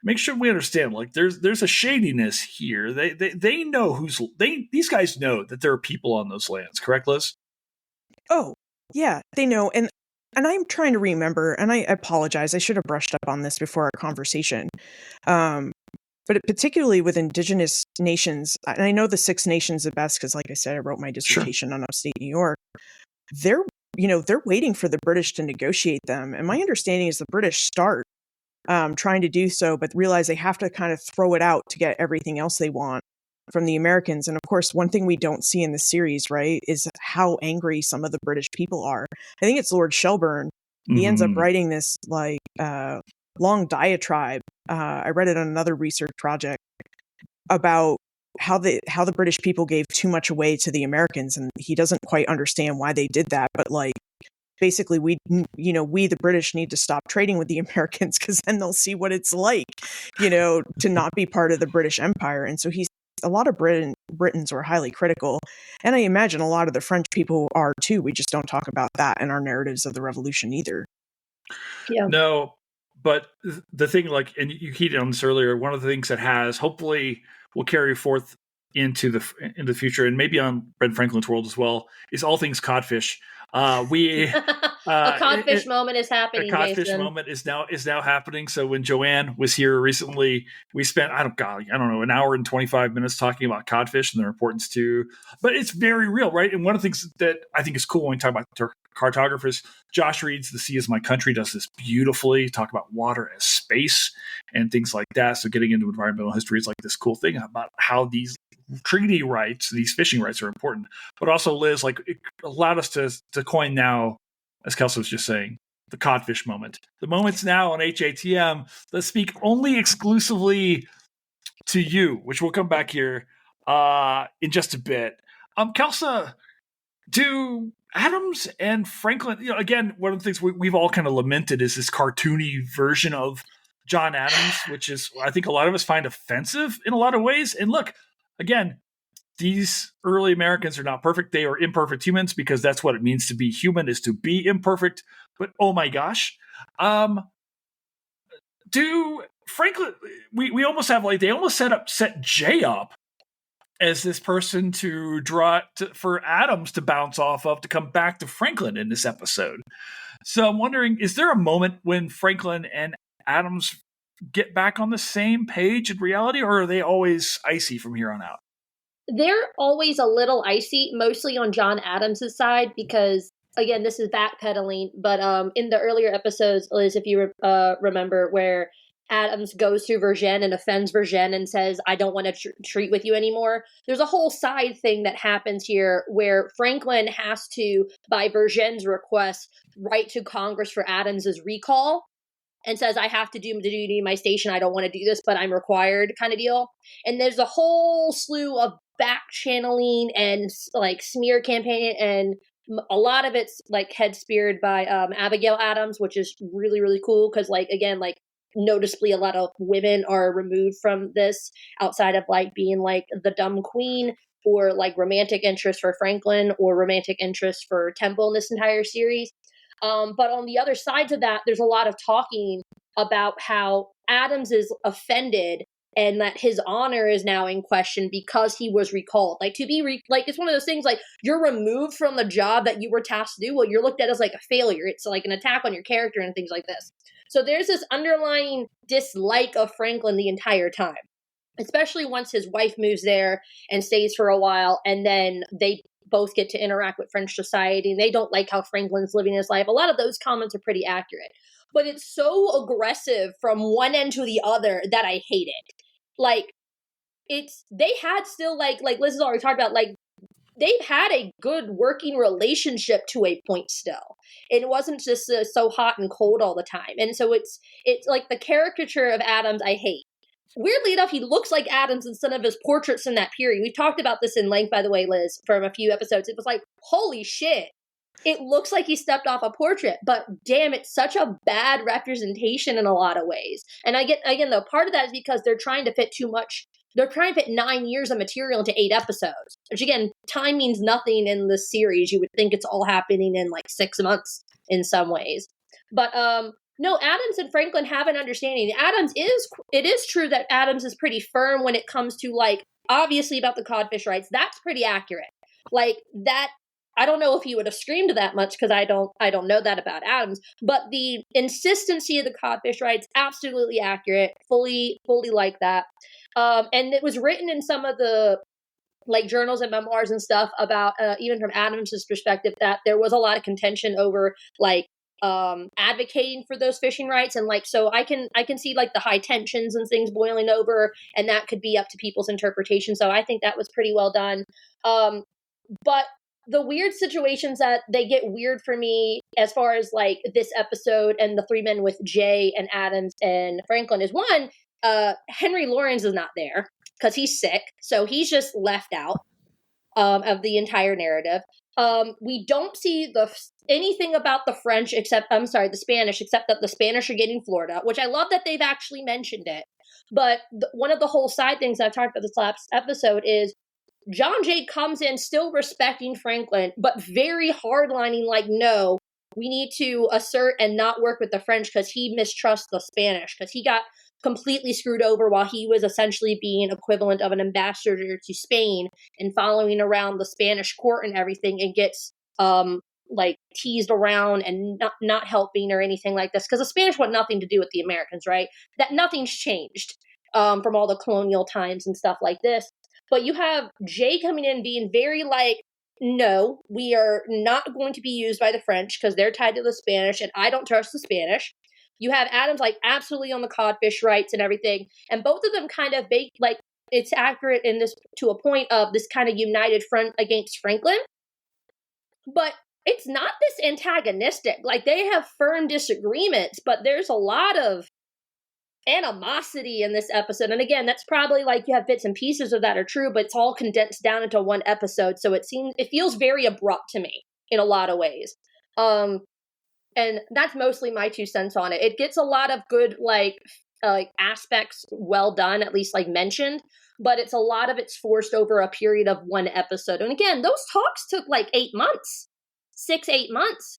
make sure we understand. Like, there's a shadiness here. They know these guys know that there are people on those lands. Correct, Liz? Oh yeah, they know. And I'm trying to remember, and I apologize, I should have brushed up on this before our conversation. But particularly with indigenous nations, and I know the Six Nations the best because, like I said, I wrote my dissertation on upstate New York. They're waiting for the British to negotiate them. And my understanding is the British start trying to do so, but realize they have to kind of throw it out to get everything else they want from the Americans. And of course, one thing we don't see in the series, right, is how angry some of the British people are. I think it's Lord Shelburne. He ends up writing this long diatribe. I read it on another research project about how the British people gave too much away to the Americans, and he doesn't quite understand why they did that. But like, basically, we the British need to stop trading with the Americans because then they'll see what it's like, to not be part of the British Empire. And so a lot of Britons were highly critical, and I imagine a lot of the French people are too. We just don't talk about that in our narratives of the Revolution either. Yeah. No, but the thing, like, and you hit on this earlier, one of the things that hopefully will carry forth into the future, and maybe on Ben Franklin's world as well, is all things codfish. A codfish moment is happening. A codfish Jason. moment is now happening. So when Joanne was here recently, we spent I don't know, an hour and 25 minutes talking about codfish and their importance too. But it's very real, right? And one of the things that I think is cool when we talk about cartographers, Josh Reed's "The Sea Is My Country" does this beautifully. Talk about water as space and things like that. So getting into environmental history is like this cool thing about how these treaty rights, these fishing rights, are important. But also, Liz, like, it allowed us to coin now, as Kelsa was just saying, the codfish moment. The moments now on HATM that speak only exclusively to you, which we'll come back here in just a bit. Kelsa, do Adams and Franklin, again, one of the things we've all kind of lamented is this cartoony version of John Adams, which is, I think, a lot of us find offensive in a lot of ways. And look, again, these early Americans are not perfect. They are imperfect humans because that's what it means to be human, is to be imperfect. But oh my gosh, do Franklin, we almost have, like, they almost set Jay up as this person to draw for Adams to bounce off of to come back to Franklin in this episode. So I'm wondering, is there a moment when Franklin and Adams get back on the same page in reality, or are they always icy from here on out? They're always a little icy, mostly on John Adams' side, because, again, this is backpedaling, but in the earlier episodes, Liz, if you remember, where Adams goes through Vergennes and offends Vergennes and says, I don't want to treat with you anymore. There's a whole side thing that happens here where Franklin has to, by Vergennes' request, write to Congress for Adams' recall and says, I have to do duty in my station. I don't want to do this, but I'm required, kind of deal. And there's a whole slew of back channeling and like smear campaign, and a lot of it's like head speared by Abigail Adams, which is really, really cool because, like, again, like, noticeably a lot of women are removed from this outside of like being like the dumb queen or like romantic interest for Franklin or romantic interest for Temple in this entire series. But on the other sides of that, there's a lot of talking about how Adams is offended and that his honor is now in question because he was recalled. Like, to be like, it's one of those things, like, you're removed from the job that you were tasked to do. Well, you're looked at as like a failure. It's like an attack on your character and things like this. So there's this underlying dislike of Franklin the entire time, especially once his wife moves there and stays for a while, and then they both get to interact with French society, and they don't like how Franklin's living his life. A lot of those comments are pretty accurate, but it's so aggressive from one end to the other that I hate it. Like, they had still, like Liz has already talked about, like, they've had a good working relationship to a point still. It wasn't just so hot and cold all the time. And so it's like the caricature of Adams I hate. Weirdly enough, he looks like Adams in some of his portraits in that period. We talked about this in length, by the way, Liz, from a few episodes. It was like, holy shit. It looks like he stepped off a portrait, but damn, it's such a bad representation in a lot of ways. And again, though, part of that is because they're trying to fit too much. They're trying to fit 9 years of material into 8 episodes, which, again, time means nothing in this series. You would think it's all happening in like 6 months in some ways. But no, Adams and Franklin have an understanding. It is true that Adams is pretty firm when it comes to, like, obviously about the codfish rights. That's pretty accurate. Like, that I don't know if he would have screamed that much because I don't know that about Adams, but the insistency of the Codfish rights, absolutely accurate, fully like that. And it was written in some of the like journals and memoirs and stuff about even from Adams's perspective that there was a lot of contention over like advocating for those fishing rights, and like so I can see like the high tensions and things boiling over, and that could be up to people's interpretation. So I think that was pretty well done. But the weird situations that they get weird for me as far as like this episode and the three men with Jay and Adams and Franklin is one, Henry Lawrence is not there because he's sick. So he's just left out of the entire narrative. We don't see anything about the Spanish, except that the Spanish are getting Florida, which I love that they've actually mentioned it. But one of the whole side things I've talked about this last episode is John Jay comes in still respecting Franklin, but very hardlining, like, no, we need to assert and not work with the French because he mistrusts the Spanish, because he got completely screwed over while he was essentially being equivalent of an ambassador to Spain and following around the Spanish court and everything, and gets like teased around and not helping or anything like this, because the Spanish want nothing to do with the Americans, right? That nothing's changed from all the colonial times and stuff like this. But you have Jay coming in being very like, no, we are not going to be used by the French because they're tied to the Spanish and I don't trust the Spanish. You have Adams like absolutely on the Codfish rights and everything. And both of them kind of like it's accurate in this to a point of this kind of united front against Franklin. But it's not this antagonistic. Like they have firm disagreements, but there's a lot of animosity in this episode. And again, that's probably like you have bits and pieces of that are true, but it's all condensed down into one episode. So it feels very abrupt to me in a lot of ways. And that's mostly my 2 cents on it. It gets a lot of good like aspects well done, at least like mentioned, but it's a lot of it's forced over a period of 1 episode. And again, those talks took like 8 months, 6-8 months.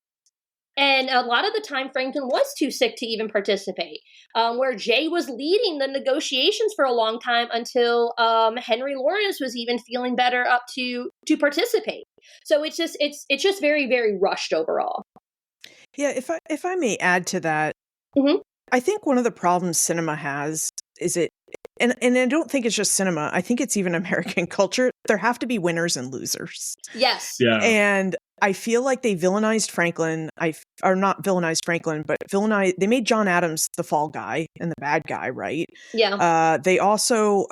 And a lot of the time, Franklin was too sick to even participate, where Jay was leading the negotiations for a long time until Henry Lawrence was even feeling better up to participate. So it's just very, very rushed overall. Yeah, if I may add to that, Mm-hmm. I think one of the problems cinema has is and I don't think it's just cinema. I think it's even American culture. There have to be winners and losers. Yes. Yeah. And I feel like they villainized Franklin. Or not villainized Franklin, but they made John Adams the fall guy and the bad guy, right? Yeah. They also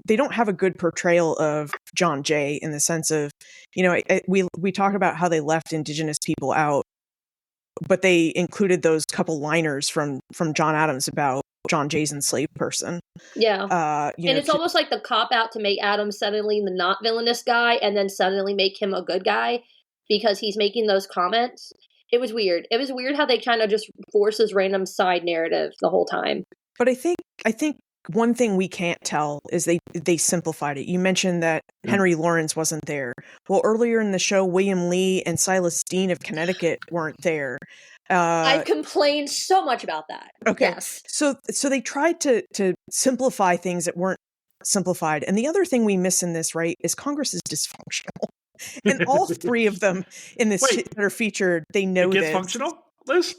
they don't have a good portrayal of John Jay in the sense of, we talk about how they left Indigenous people out, but they included those couple liners from John Adams about John Jay's enslaved person. Yeah. And it's almost like the cop out to make Adams suddenly the not villainous guy and then suddenly make him a good guy because he's making those comments. It was weird. It was weird how they kind of just force this random side narrative the whole time. But I think one thing we can't tell is they simplified it. You mentioned that Henry Lawrence wasn't there. Well, earlier in the show, William Lee and Silas Dean of Connecticut weren't there. I've complained so much about that. Okay. Yes. So they tried to simplify things that weren't simplified. And the other thing we miss in this, right, is Congress is dysfunctional. And all 3 of them in this that are featured, they know it gets this. Functional, Liz?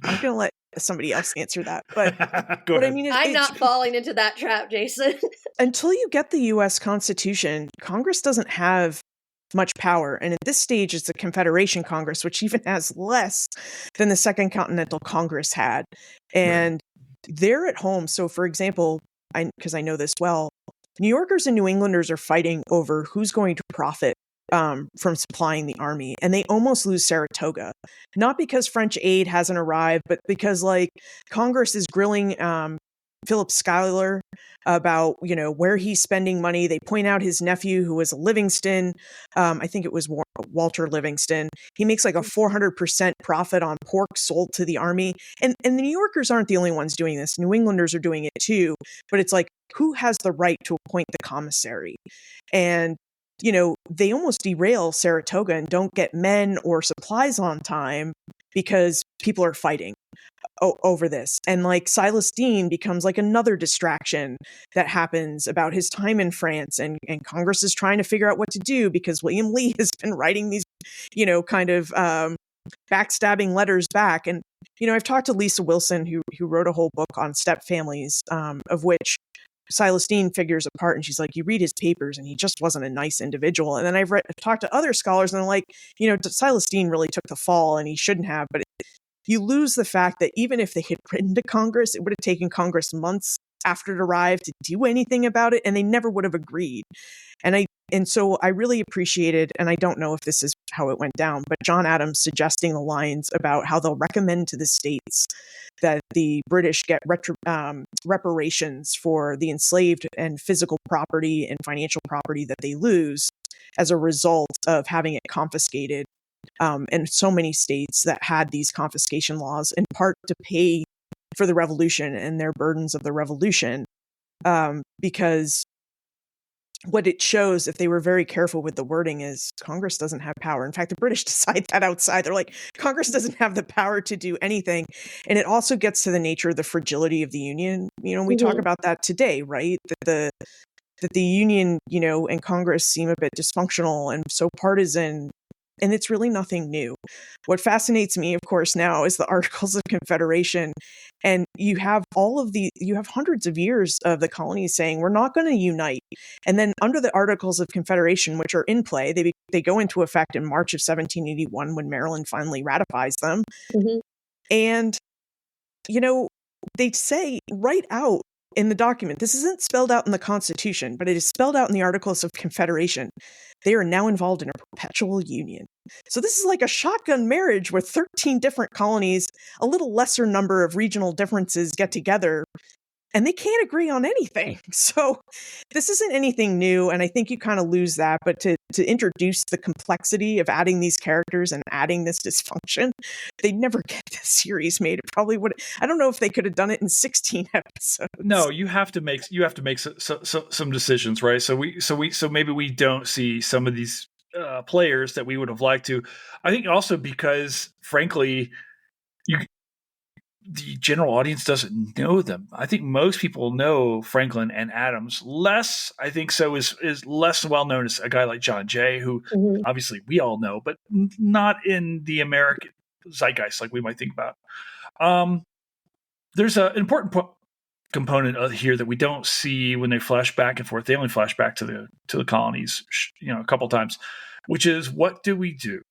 I'm going to let somebody else answer that. But Go ahead. I mean, I'm not falling into that trap, Jason. Until you get the U.S. Constitution, Congress doesn't have much power. And at this stage, it's the Confederation Congress, which even has less than the Second Continental Congress had. And they're at home. So, for example, because I know this well, New Yorkers and New Englanders are fighting over who's going to profit from supplying the army. And they almost lose Saratoga, not because French aid hasn't arrived, but because like Congress is grilling Philip Schuyler about, where he's spending money. They point out his nephew, who was a Livingston. I think it was Walter Livingston. He makes like a 400% profit on pork sold to the army. And the New Yorkers aren't the only ones doing this. New Englanders are doing it too. But it's like, who has the right to appoint the commissary? And they almost derail Saratoga and don't get men or supplies on time because people are fighting over this. And like Silas Deane becomes like another distraction that happens about his time in France, and Congress is trying to figure out what to do because William Lee has been writing these, kind of backstabbing letters back. And, I've talked to Lisa Wilson, who wrote a whole book on step families, of which Silas Deane figures a part, and she's like, you read his papers and he just wasn't a nice individual. And then I've talked to other scholars, and they're like, Silas Deane really took the fall and he shouldn't have. But you lose the fact that even if they had written to Congress, it would have taken Congress months after it arrived to do anything about it, and they never would have agreed. And so I really appreciated, and I don't know if this is how it went down, but John Adams suggesting the lines about how they'll recommend to the states that the British get reparations for the enslaved and physical property and financial property that they lose as a result of having it confiscated. And so many states that had these confiscation laws, in part to pay for the revolution and their burdens of the revolution, because what it shows, if they were very careful with the wording, is Congress doesn't have power. In fact, the British decide that outside. They're like, Congress doesn't have the power to do anything. And it also gets to the nature of the fragility of the Union. We talk about that today, right? That the Union, and Congress seem a bit dysfunctional and so partisan. And it's really nothing new. What fascinates me, of course, now is the Articles of Confederation. And you have hundreds of years of the colonies saying, we're not going to unite. And then under the Articles of Confederation, which are in play, they go into effect in March of 1781 when Maryland finally ratifies them. Mm-hmm. And, they say right out in the document, this isn't spelled out in the Constitution, but it is spelled out in the Articles of Confederation. They are now involved in a perpetual union. So this is like a shotgun marriage where 13 different colonies, a little lesser number of regional differences get together, and they can't agree on anything. So this isn't anything new, and I think you kind of lose that. But to introduce the complexity of adding these characters and adding this dysfunction, they'd never get this series made. It probably would. I don't know if they could have done it in 16 episodes. No, you have to make some decisions, right? So maybe we don't see some of these players that we would have liked to. I think also because, frankly, the general audience doesn't know them. I think most people know Franklin and Adams. Less, I think, so is less well known as a guy like John Jay, who obviously we all know, but not in the American zeitgeist like we might think about. There's an important component here that we don't see when they flash back and forth. They only flash back to the colonies, a couple times, which is, what do we do,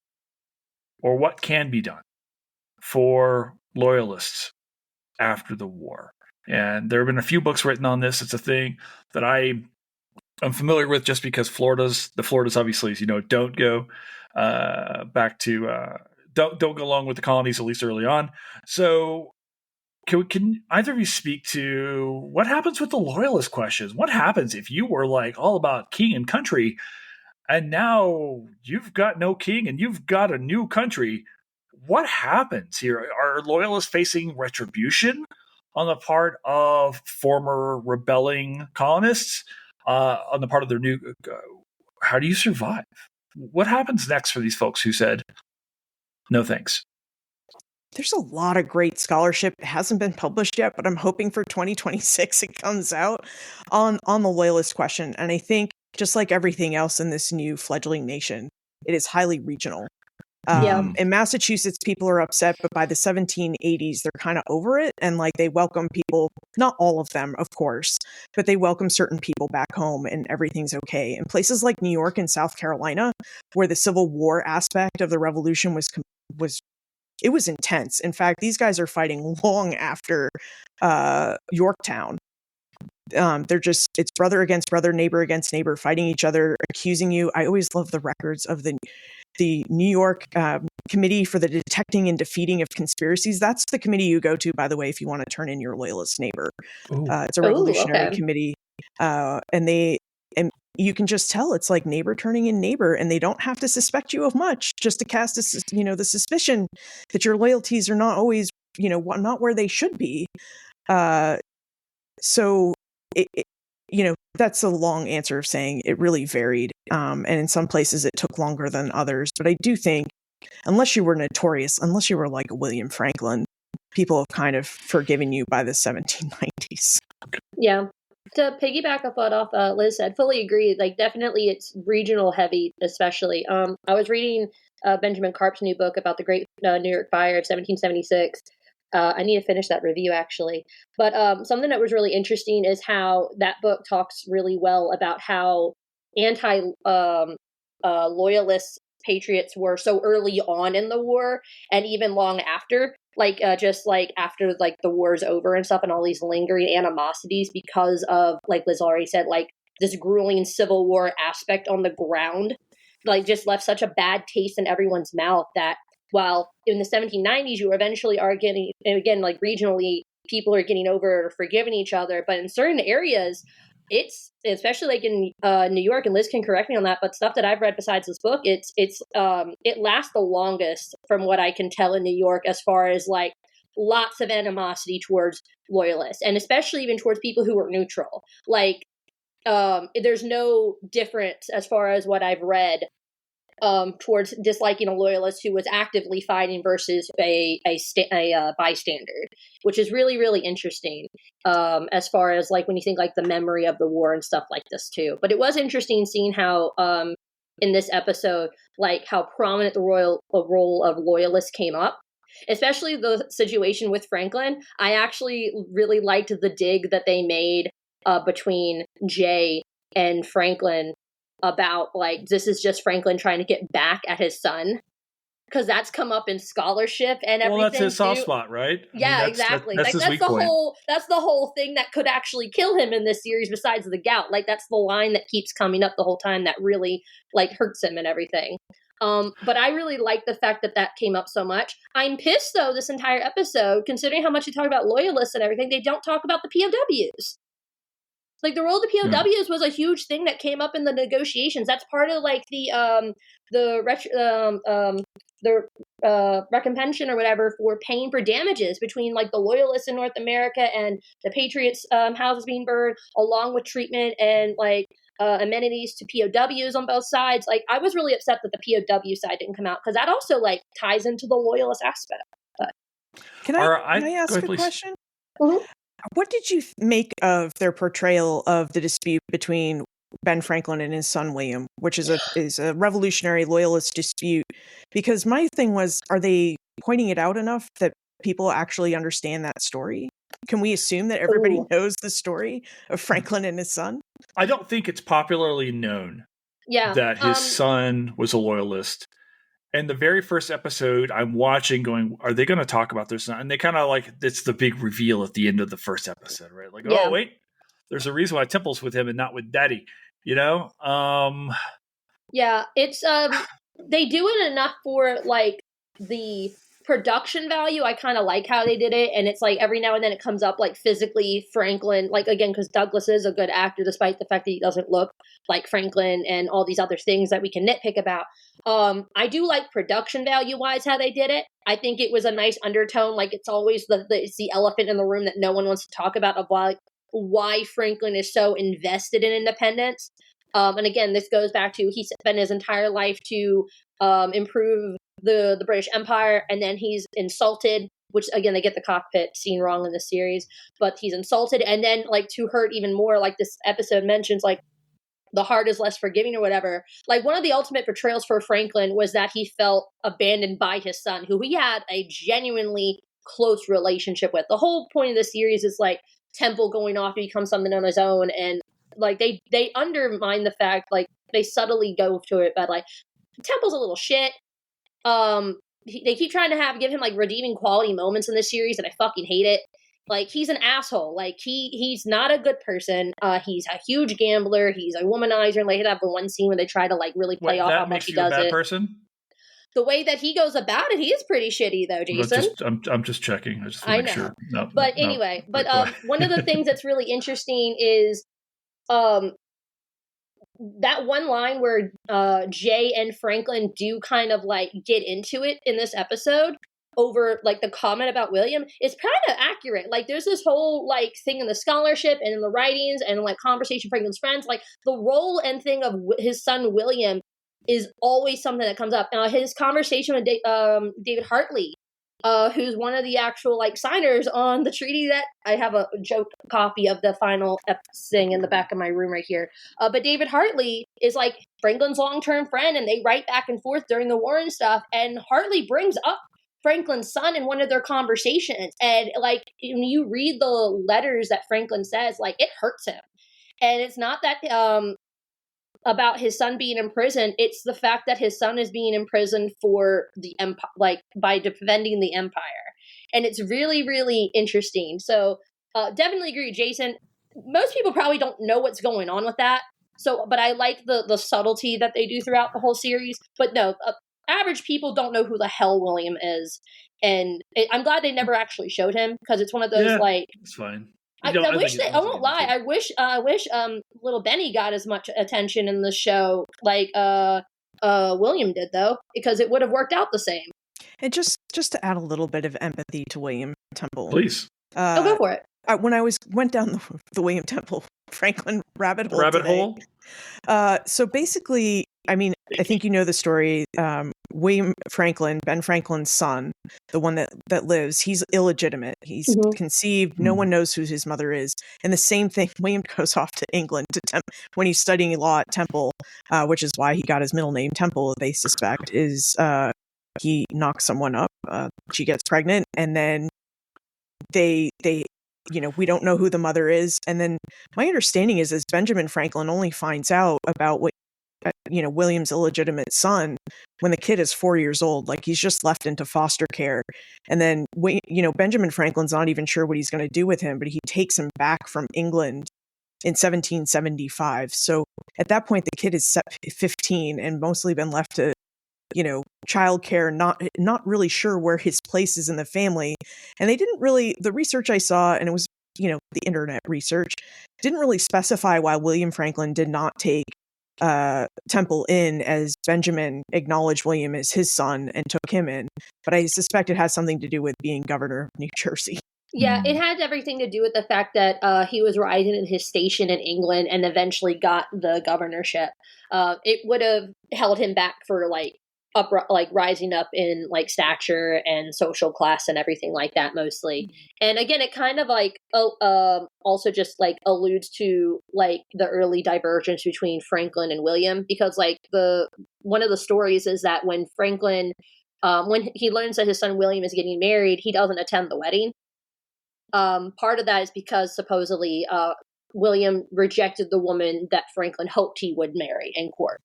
or what can be done for loyalists after the war? And there have been a few books written on this. It's a thing that I'm familiar with just because the Floridas obviously, don't go back to don't go along with the colonies, at least early on. So can either of you speak to what happens with the loyalist questions? What happens if you were like all about king and country, and now you've got no king and you've got a new country? What happens here? Are loyalists facing retribution on the part of former rebelling colonists, on the part of their new? How do you survive? What happens next for these folks who said, no thanks? There's a lot of great scholarship. It hasn't been published yet, but I'm hoping for 2026 it comes out on the loyalist question. And I think, just like everything else in this new fledgling nation, it is highly regional. In Massachusetts, people are upset, but by the 1780s, they're kind of over it. And like, they welcome people, not all of them, of course, but they welcome certain people back home and everything's okay. In places like New York and South Carolina, where the Civil War aspect of the revolution was intense. In fact, these guys are fighting long after Yorktown. It's brother against brother, neighbor against neighbor, fighting each other, accusing you. I always love the records of the New York Committee for the Detecting and Defeating of Conspiracies. That's the committee you go to, by the way, if you want to turn in your loyalist neighbor. It's a revolutionary committee, and you can just tell it's like neighbor turning in neighbor, and they don't have to suspect you of much, just to cast the suspicion that your loyalties are not always not where they should be. So that's a long answer of saying it really varied. And in some places it took longer than others. But I do think, unless you were notorious, unless you were like a William Franklin, people have kind of forgiven you by the 1790s. Yeah. To piggyback off what Liz said, fully agree. Like, definitely it's regional heavy, especially. I was reading Benjamin Karp's new book about the Great New York Fire of 1776. I need to finish that review, actually. But something that was really interesting is how that book talks really well about how anti-loyalist patriots were so early on in the war and even long after. Just after the war's over and stuff, and all these lingering animosities because of, like Liz already said, like this grueling Civil War aspect on the ground, like just left such a bad taste in everyone's mouth that while in the 1790s you eventually are getting, and again, like regionally, people are getting over or forgiving each other, but in certain areas, it's especially like in New York, and Liz can correct me on that, but stuff that I've read besides this book, it lasts the longest from what I can tell in New York, as far as like lots of animosity towards loyalists, and especially even towards people who are neutral. Like there's no difference as far as what I've read towards disliking a loyalist who was actively fighting versus a bystander, which is really, really interesting as far as like when you think like the memory of the war and stuff like this too. But it was interesting seeing how in this episode, like how prominent the role of loyalists came up, especially the situation with Franklin. I actually really liked the dig that they made between Jay and Franklin about like this is just Franklin trying to get back at his son, because that's come up in scholarship and everything. Well, that's his soft too. spot, right? Exactly. That's his weak point. That's the whole thing that could actually kill him in this series, besides the gout. Like that's the line that keeps coming up the whole time that really like hurts him and everything. But I really like the fact that came up so much. I'm pissed though this entire episode, considering how much they talk about loyalists and everything, they don't talk about the POWs. Like the role of the POWs was a huge thing that came up in the negotiations. That's part of like the recompense or whatever for paying for damages between like the loyalists in North America and the Patriots' houses being burned, along with treatment and like amenities to POWs on both sides. Like I was really upset that the POW side didn't come out, because that also like ties into the loyalist aspect. But can I ask a question? Mm-hmm. What did you make of their portrayal of the dispute between Ben Franklin and his son William, which is a revolutionary loyalist dispute? Because my thing was, are they pointing it out enough that people actually understand that story? Can we assume that everybody knows the story of Franklin and his son? I don't think it's popularly known that his son was a loyalist. And the very first episode I'm watching going, are they going to talk about their son? And they kind of like, it's the big reveal at the end of the first episode, right? Like, oh, wait, there's a reason why Temple's with him and not with Daddy, you know? Yeah, it's, they do it enough for like the production value. I kind of like how they did it. And it's like every now and then it comes up like physically Franklin, like again, because Douglas is a good actor, despite the fact that he doesn't look like Franklin and all these other things that we can nitpick about. I do like production value wise how they did it. I think it was a nice undertone. Like it's always it's the elephant in the room that no one wants to talk about, of why Franklin is so invested in independence. And again, this goes back to he spent his entire life to improve the British Empire, and then he's insulted, which again, they get the cockpit scene wrong in the series, but he's insulted, and then like to hurt even more, like this episode mentions, like the heart is less forgiving or whatever. Like one of the ultimate betrayals for Franklin was that he felt abandoned by his son, who he had a genuinely close relationship with. The whole point of the series is like Temple going off to become something on his own, and like they undermine the fact, like they subtly go to it, but like Temple's a little shit. They keep trying to give him like redeeming quality moments in this series, and I fucking hate it. Like he's an asshole. Like he's not a good person. He's a huge gambler. He's a womanizer. And they have the one scene where they try to like really play off how much he does it. That makes you a bad person? The way that he goes about it, he is pretty shitty though, Jason. I'm just checking. I just want to make sure. No, but anyway, one of the things that's really interesting is that one line where Jay and Franklin do kind of like get into it in this episode over like the comment about William is kind of accurate. Like there's this whole like thing in the scholarship and in the writings and like conversation with Franklin's friends, like the role and thing of his son William is always something that comes up. His conversation with David Hartley who's one of the actual like signers on the treaty that I have a joke copy of the final thing in the back of my room right here. But David Hartley is like Franklin's long-term friend, and they write back and forth during the war and stuff. And Hartley brings up Franklin's son in one of their conversations. And like when you read the letters that Franklin says, like it hurts him. And it's not that about his son being in prison. It's the fact that his son is being imprisoned for the empire, like by defending the empire. And it's really, really interesting. So definitely agree with Jason. Most people probably don't know what's going on with that. So, but I like the subtlety that they do throughout the whole series. But no, average people don't know who the hell William is. And I'm glad they never actually showed him, because it's one of those like, it's fine. I wish I won't lie. I wish little Benny got as much attention in the show like William did, though, because it would have worked out the same. And just to add a little bit of empathy to William Temple, please. Go for it. When I went down the William Temple Franklin rabbit hole. So basically, I mean, I think you know the story. William Franklin, Ben Franklin's son, the one that lives, he's illegitimate. He's conceived. No one knows who his mother is. And the same thing, William goes off to England when he's studying law at Temple, which is why he got his middle name Temple, they suspect, is he knocks someone up. She gets pregnant, and then they we don't know who the mother is. And then my understanding is Benjamin Franklin only finds out about what William's illegitimate son when the kid is 4 years old. Like, he's just left into foster care. And then Benjamin Franklin's not even sure what he's going to do with him, but he takes him back from England in 1775. So at that point, the kid is 15 and mostly been left to childcare, not really sure where his place is in the family. And they didn't really, the research I saw, and it was the internet research, didn't really specify why William Franklin did not take Temple in, as Benjamin acknowledged William as his son and took him in. But I suspect it has something to do with being governor of New Jersey. Yeah, it had everything to do with the fact that he was rising in his station in England and eventually got the governorship. It would have held him back for rising up in like stature and social class and everything like that, mostly. And again, it kind of like also just like alludes to like the early divergence between Franklin and William, because like one of the stories is that when Franklin when he learns that his son William is getting married, he doesn't attend the wedding. Part of that is because supposedly William rejected the woman that Franklin hoped he would marry in court.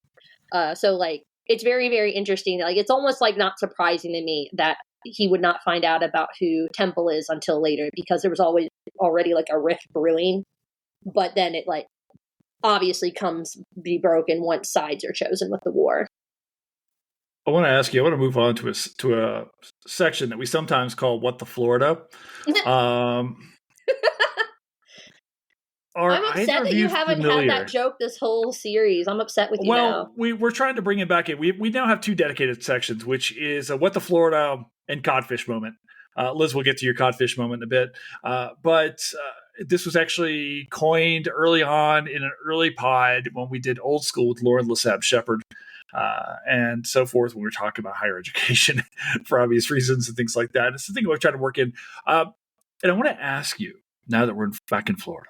So like, it's very, very interesting. Like, it's almost like not surprising to me that he would not find out about who Temple is until later, because there was already like a rift brewing. But then it like obviously be broken once sides are chosen with the war. I want to move on to a section that we sometimes call "What the Florida." I'm upset that you haven't had that joke this whole series. I'm upset with you now. We're trying to bring it back in. We now have two dedicated sections, which is What the Florida and Codfish moment. Liz, we'll get to your Codfish moment in a bit. But this was actually coined early on in an early pod when we did Old School with Lauren Lesab Shepard and so forth, when we were talking about higher education for obvious reasons and things like that. It's the thing we're trying to work in. And I want to ask you, now that we're back in Florida,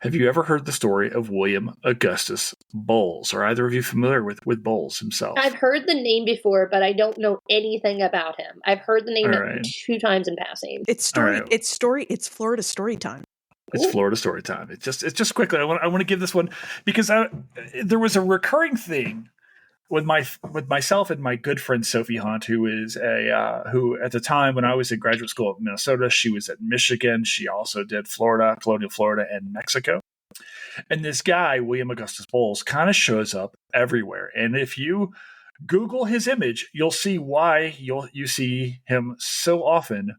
have you ever heard the story of William Augustus Bowles? Are either of you familiar with Bowles himself? I've heard the name before, but I don't know anything about him. I've heard the name 2 times in passing. It's Florida story time. It's Florida story time. It's just quickly. I want to give this one because there was a recurring thing with myself and my good friend Sophie Hunt, who is who at the time when I was in graduate school at Minnesota, she was at Michigan. She also did Florida, colonial Florida, and Mexico. And this guy, William Augustus Bowles, kind of shows up everywhere. And if you Google his image, you'll see why you see him so often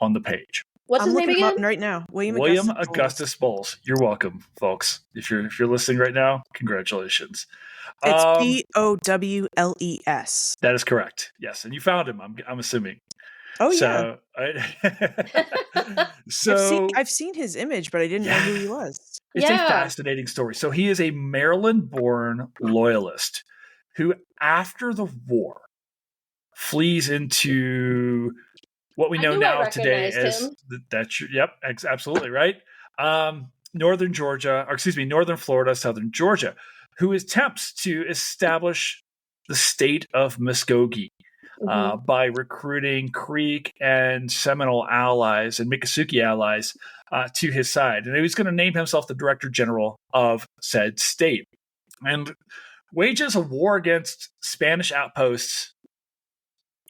on the page. What's his name again? I'm looking him up right now. William Augustus Bowles. You're welcome, folks. If you're listening right now, congratulations. It's Bowles. That is correct. Yes, and you found him. I'm assuming. Oh yeah. So I've seen his image, but I didn't know who he was. It's a fascinating story. So he is a Maryland-born loyalist who, after the war, flees into what we I know knew I now today recognized as him. absolutely right. Northern Florida, southern Georgia, who attempts to establish the state of Muskogee by recruiting Creek and Seminole allies and Miccosukee allies to his side. And he was going to name himself the Director General of said state. And wages a war against Spanish outposts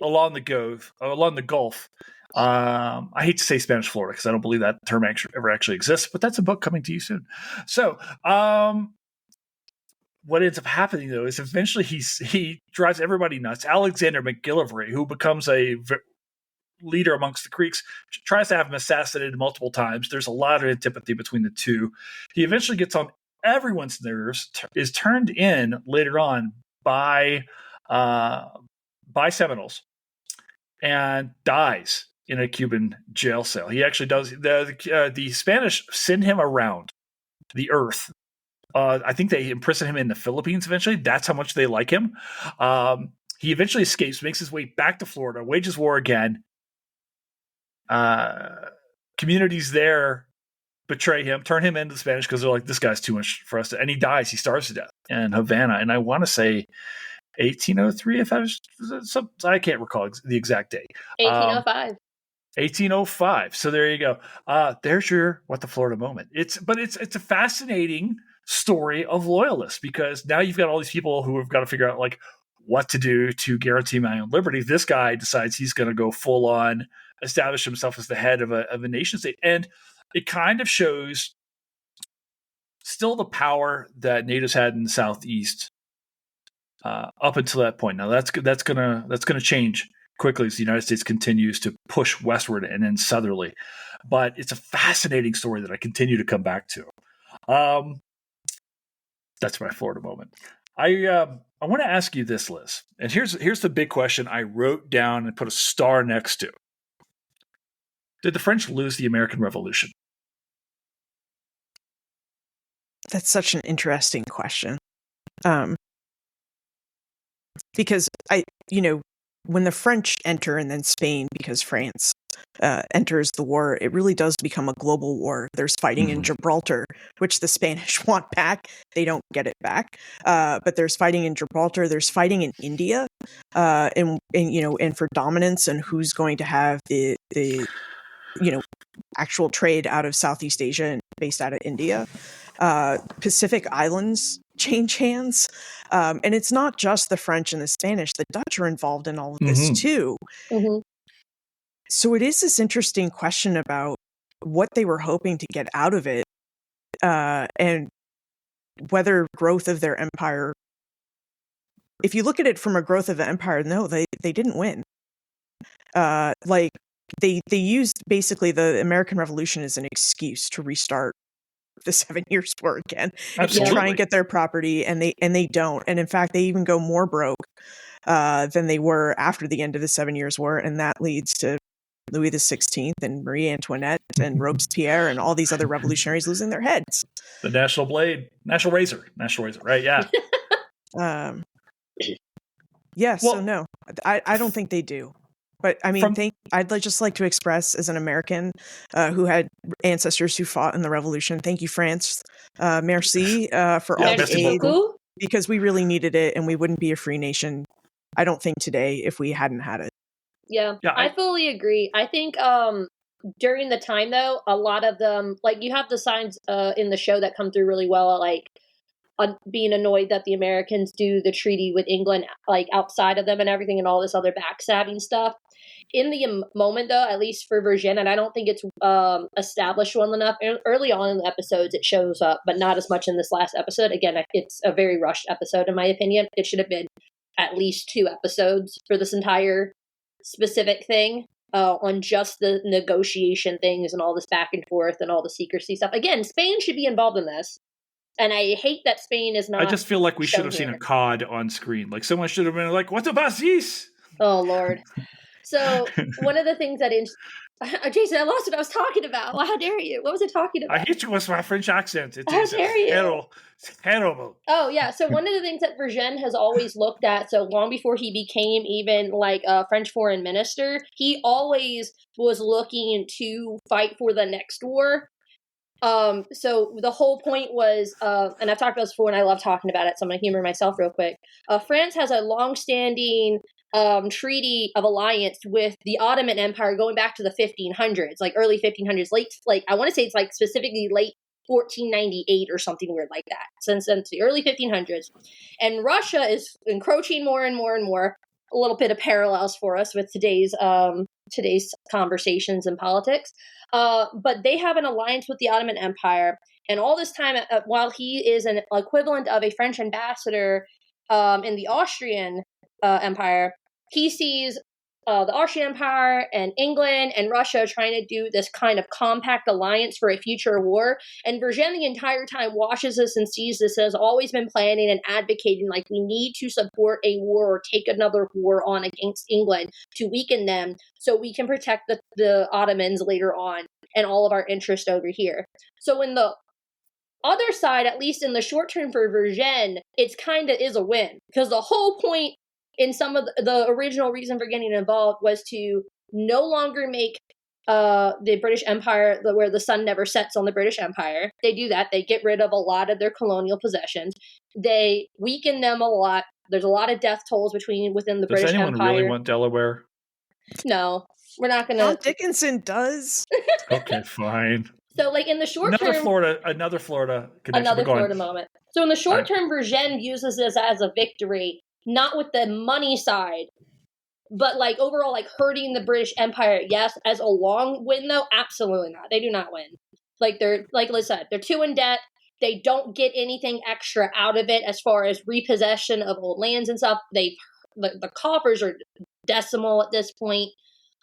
along the Gulf. I hate to say Spanish Florida because I don't believe that term ever actually exists, but that's a book coming to you soon. So, what ends up happening though is eventually he drives everybody nuts. Alexander McGillivray, who becomes a leader amongst the Creeks, tries to have him assassinated multiple times. There's a lot of antipathy between the two. He eventually gets on everyone's nerves, is turned in later on by Seminoles, and dies in a Cuban jail cell. He actually does. The Spanish send him around the earth. I think they imprison him in the Philippines eventually. That's how much they like him. He eventually escapes, makes his way back to Florida, wages war again. Communities there betray him, turn him into the Spanish because they're like, this guy's too much for us. And he dies. He starves to death in Havana. And I want to say 1803, I can't recall the exact date. 1805. 1805. So there you go. There's your What the Florida moment. It's a fascinating story of loyalists because now you've got all these people who have got to figure out like what to do to guarantee my own liberty. This guy decides he's going to go full on, establish himself as the head of a nation state, and it kind of shows still the power that natives had in the Southeast up until that point. Now that's gonna change quickly as the United States continues to push westward and then southerly. But it's a fascinating story that I continue to come back to. That's my Florida moment. I want to ask you this, Liz, and here's the big question I wrote down and put a star next to. Did the French lose the American Revolution? That's such an interesting question. Because when the French enter and then Spain, because France enters the war, it really does become a global war. There's fighting in Gibraltar, which the Spanish want back. They don't get it back. But there's fighting in Gibraltar. There's fighting in India, and for dominance and who's going to have the actual trade out of Southeast Asia and based out of India. Pacific Islands change hands. And it's not just the French and the Spanish. The Dutch are involved in all of this too. Mm-hmm. So it is this interesting question about what they were hoping to get out of it, and whether growth of their empire. If you look at it from a growth of the empire, no, they didn't win. They used basically the American Revolution as an excuse to restart the 7 Years' War again, to try and get their property, and they don't. And in fact, they even go more broke than they were after the end of the 7 Years' War, and that leads to Louis XVI and Marie Antoinette and Robespierre and all these other revolutionaries losing their heads. The National Razor, right? Yeah. So no, I don't think they do. But I mean, I'd just like to express, as an American who had ancestors who fought in the Revolution, thank you, France. Merci for all the aid, because we really needed it, and we wouldn't be a free nation, I don't think, today if we hadn't had it. Yeah, I fully agree. I think during the time, though, a lot of them, like, you have the signs in the show that come through really well, like being annoyed that the Americans do the treaty with England, like, outside of them and everything, and all this other backstabbing stuff. In the moment, though, at least for Virgin, and I don't think it's established well enough. Early on in the episodes, it shows up, but not as much in this last episode. Again, it's a very rushed episode, in my opinion. It should have been at least 2 episodes for this entire specific thing on just the negotiation things and all this back and forth and all the secrecy stuff. Again, Spain should be involved in this. And I hate that Spain is not. I just feel like we should have seen a COD on screen. Like, someone should have been like, "What about this?" Oh, Lord. So one of the things that Jason, I lost what I was talking about. Well, how dare you? What was I talking about? I hit you with my French accent. It How is dare you? terrible. Oh, yeah. So one of the things that Vergennes has always looked at, so long before he became even like a French foreign minister, he always was looking to fight for the next war. So the whole point was, and I've talked about this before and I love talking about it, so I'm going to humor myself real quick. France has a long-standing treaty of alliance with the Ottoman Empire going back to the 1500s, like early 1500s, I want to say it's like specifically late 1498 or something weird like that, since the early 1500s. And Russia is encroaching more and more and more. A little bit of parallels for us with today's conversations and politics. But they have an alliance with the Ottoman Empire. And all this time, while he is an equivalent of a French ambassador in the Austrian Empire, he sees the Austrian Empire and England and Russia trying to do this kind of compact alliance for a future war. And Vergennes the entire time watches this and sees this, has always been planning and advocating, like, we need to support a war or take another war on against England to weaken them so we can protect the Ottomans later on and all of our interest over here. So in the other side, at least in the short term for Vergennes, it's kind of is a win, because the whole point in some of the original reason for getting involved was to no longer make the British Empire where the sun never sets on the British Empire. They do that. They get rid of a lot of their colonial possessions. They weaken them a lot. There's a lot of death tolls within the British Empire. Does anyone really want Delaware? No, we're not going to. Tom Dickinson does. Okay, fine. So, like, in the short term, another Florida connection. Another Florida moment. So, in the short term, Vergennes uses this as a victory, not with the money side, but like overall, like hurting the British Empire. Yes, as a long win though, absolutely not. They do not win. Like Liz said, they're too in debt. They don't get anything extra out of it as far as repossession of old lands and stuff. The coffers are decimal at this point.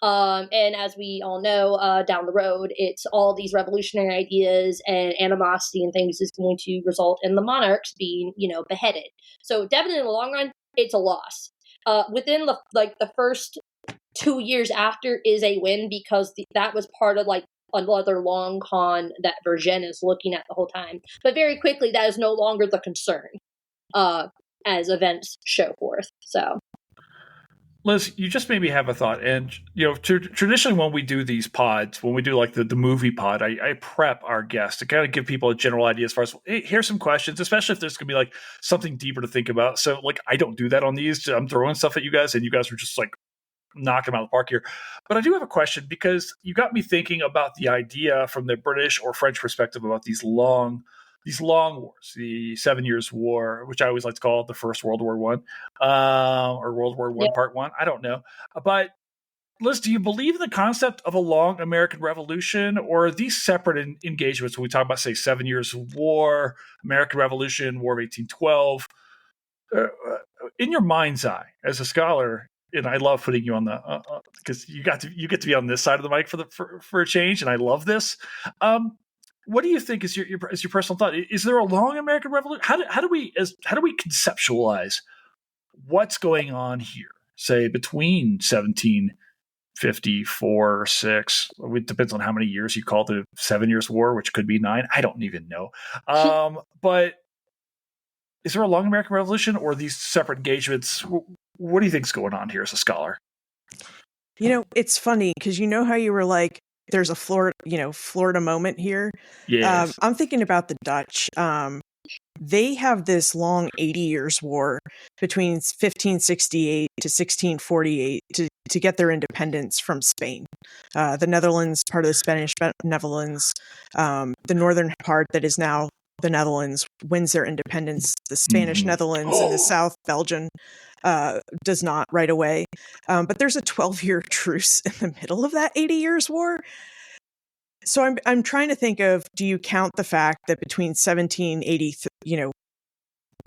And as we all know, down the road, it's all these revolutionary ideas and animosity and things is going to result in the monarchs being, beheaded. So definitely in the long run, it's a loss. Within the first 2 years after is a win, because that was part of like another long con that Vergennes is looking at the whole time. But very quickly, that is no longer the concern as events show forth. So. Liz, you just made me have a thought. And, traditionally when we do these pods, when we do like the movie pod, I prep our guests to kind of give people a general idea as far as, hey, here's some questions, especially if there's going to be like something deeper to think about. So like, I don't do that on these. I'm throwing stuff at you guys and you guys are just like knocking them out of the park here. But I do have a question, because you got me thinking about the idea from the British or French perspective about these long wars, the 7 Years' War, which I always like to call the First World War One, or World War One Part One. I don't know. But Liz, do you believe in the concept of a long American Revolution, or are these separate engagements when we talk about, say, 7 Years' War, American Revolution, War of 1812? In your mind's eye, as a scholar, and I love putting you on the because you get to be on this side of the mic for a change, and I love this. What do you think is your personal thought? Is there a long American Revolution? How do we conceptualize what's going on here? Say between 1754 or 6. It depends on how many years you call the 7 Years' War, which could be 9. I don't even know. But is there a long American Revolution, or these separate engagements? What do you think's going on here as a scholar? It's funny because how you were like, there's a Florida moment here. Yes. I'm thinking about the Dutch. They have this long 80 Years' War between 1568 to 1648 to get their independence from Spain. The Netherlands, part of the Spanish Netherlands, the northern part that is now the Netherlands, wins their independence. The Spanish Netherlands and the South Belgian does not right away. But there's a 12-year truce in the middle of that 80 Years' War. So I'm trying to think of, do you count the fact that between 1780,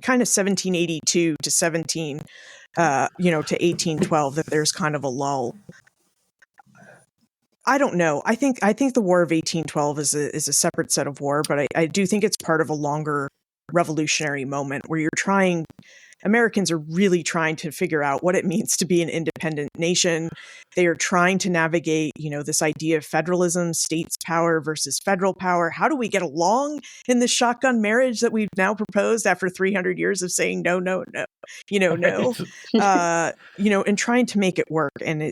kind of 1782 to 1812, that there's kind of a lull? I don't know. I think the War of 1812 is a separate set of war, but I do think it's part of a longer revolutionary moment where you're trying, Americans are really trying to figure out what it means to be an independent nation. They are trying to navigate, this idea of federalism, states' power versus federal power. How do we get along in this shotgun marriage that we've now proposed after 300 years of saying no, no, no, no, and trying to make it work. And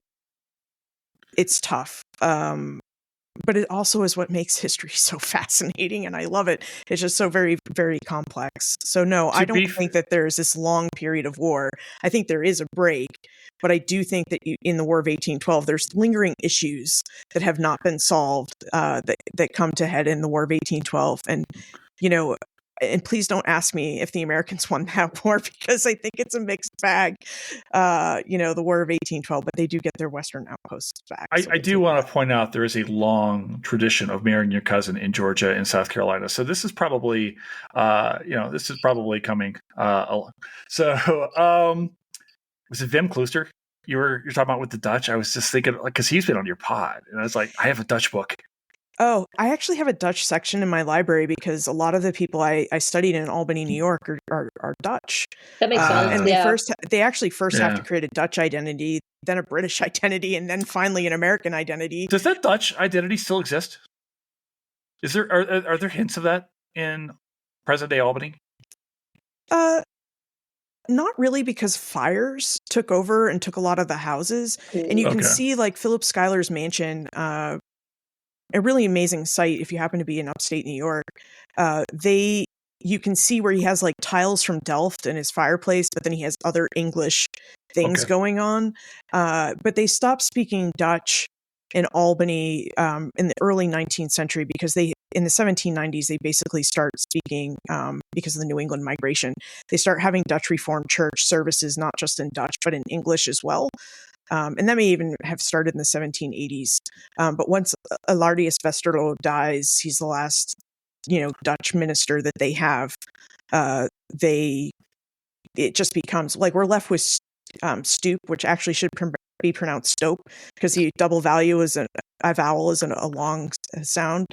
it's tough. But it also is what makes history so fascinating, and I love it. It's just so very, very complex. So no, I don't think that there's this long period of war. I think there is a break, but I do think that in the War of 1812, there's lingering issues that have not been solved that come to head in the War of 1812. And, and please don't ask me if the Americans won that war, because I think it's a mixed bag, the War of 1812, but they do get their Western outposts back. I do want to point out there is a long tradition of marrying your cousin in Georgia and South Carolina. So this is probably, coming. Was it Wim Klooster you're talking about with the Dutch? I was just thinking, because he's been on your pod, and I was like, I have a Dutch book. Oh, I actually have a Dutch section in my library because a lot of the people I studied in Albany, New York are Dutch. That makes sense. And they actually first have to create a Dutch identity, then a British identity, and then finally an American identity. Does that Dutch identity still exist? Are there hints of that in present day Albany? Not really, because fires took over and took a lot of the houses. And you can see like Philip Schuyler's mansion, a really amazing site if you happen to be in upstate New York. You can see where he has like tiles from Delft in his fireplace, but then he has other English things going on. But they stopped speaking Dutch in Albany in the early 19th century because in the 1790s, they basically start speaking, because of the New England migration, they start having Dutch Reformed Church services, not just in Dutch, but in English as well. And that may even have started in the 1780s. But once Alardius Westerlo dies, he's the last, Dutch minister that they have. It just becomes like we're left with stoop, which actually should be pronounced stope, because the double vowel is a long sound.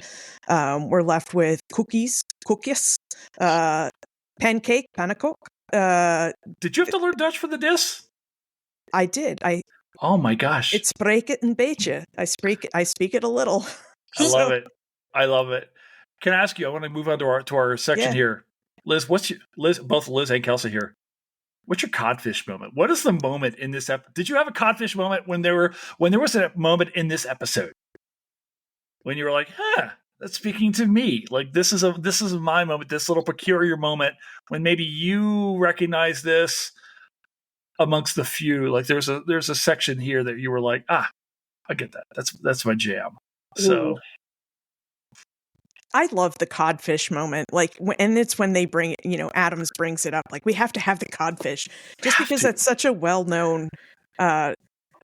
We're left with cookies, pancake, pannenkoek. Did you have to learn Dutch for the dis? I did. Oh my gosh! It's spreek it een beetje. I speak it a little. I love it. I love it. Can I ask you? I want to move on to our section here. Liz, both Liz and Kelsa here. What's your codfish moment? What is the moment in this episode? Did you have a codfish moment when there was a moment in this episode when you were like, that's speaking to me? Like this is my moment, this little peculiar moment when maybe you recognize this amongst the few. Like there's a section here that you were like, I get that. That's my jam. So I love the codfish moment. And it's when they bring it, Adams brings it up. Like, we have to have the codfish just because that's such a well-known, I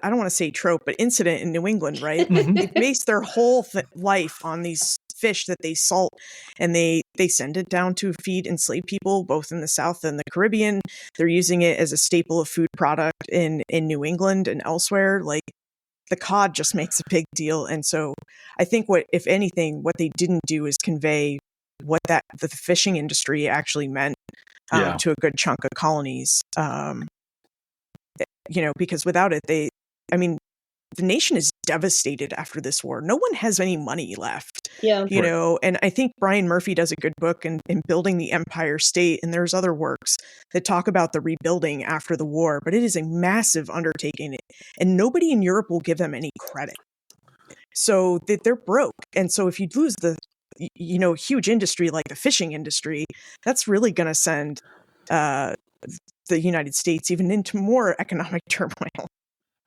don't want to say trope, but incident in New England, right? They base their whole life on these fish that they salt, and they send it down to feed enslaved people, both in the South and the Caribbean. They're using it as a staple of food product in New England and elsewhere. Like, the cod just makes a big deal. And so I think if anything, what they didn't do is convey what the fishing industry actually meant to a good chunk of colonies. Because without it, the nation is devastated after this war. No one has any money left. And I think Brian Murphy does a good book in Building the Empire State, and there's other works that talk about the rebuilding after the war, but it is a massive undertaking, and nobody in Europe will give them any credit. So they're broke. And so if you lose the huge industry like the fishing industry, that's really going to send the United States even into more economic turmoil.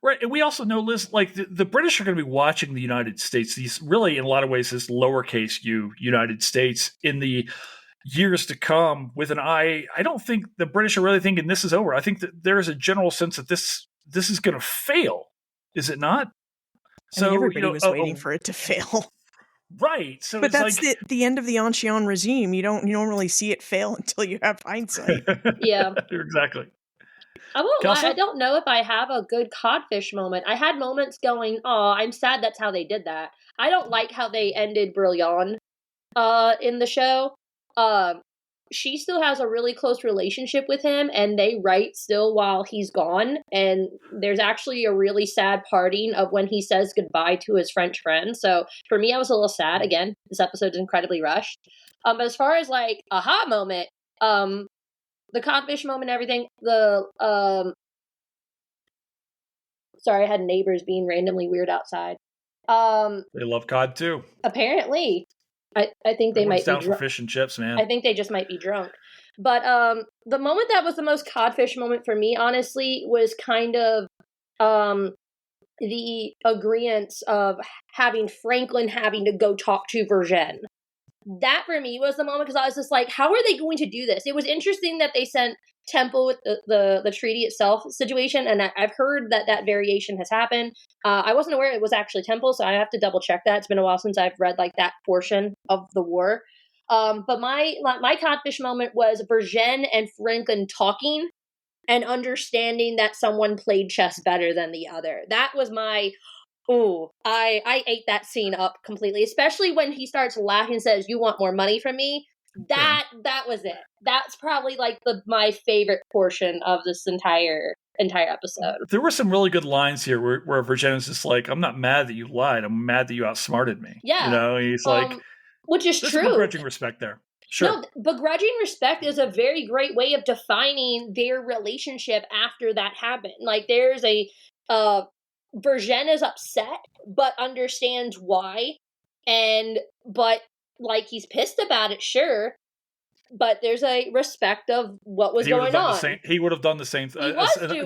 Right. And we also know, Liz, like the British are going to be watching the United States, these really, in a lot of ways, this lowercase u United States in the years to come with an eye. I don't think the British are really thinking this is over. I think that there is a general sense that this is going to fail. Is it not? So everybody was waiting for it to fail. Right. So, but that's like the end of the Ancien regime. You don't really see it fail until you have hindsight. Yeah. Exactly. I won't lie, I don't know if I have a good codfish moment. I had moments going, I'm sad that's how they did that. I don't like how they ended Brilliant in the show. she still has a really close relationship with him, and they write still while he's gone. And there's actually a really sad parting of when he says goodbye to his French friend. So for me, I was a little sad. Again, this episode is incredibly rushed. But as far as like aha moment, the Codfish moment, everything, sorry, I had neighbors being randomly weird outside. They love cod too. Apparently. I think they might be down for fish and chips, man. I think they just might be drunk. But the moment that was the most Codfish moment for me, honestly, was kind of the agreeance of Franklin having to go talk to Virgin. That for me was the moment, because I was just like, how are they going to do this? It was interesting that they sent Temple with the treaty itself situation, and I've heard that variation has happened. I wasn't aware it was actually Temple, so I have to double check that. It's been a while since I've read like that portion of the war. But my Codfish moment was Virgin and Franklin talking and understanding that someone played chess better than the other. That was my... Ooh, I ate that scene up completely, especially when he starts laughing and says, "You want more money from me?" That was it. That's probably like my favorite portion of this entire episode. There were some really good lines here where Virginia's just like, "I'm not mad that you lied. I'm mad that you outsmarted me." Yeah. You know, he's like, which is there's true. Some begrudging respect there. Sure. No, begrudging respect is a very great way of defining their relationship after that happened. Like there's a Virgin is upset, but understands why, but like he's pissed about it, sure, but there's a respect of what was going on. He would have done the same thing.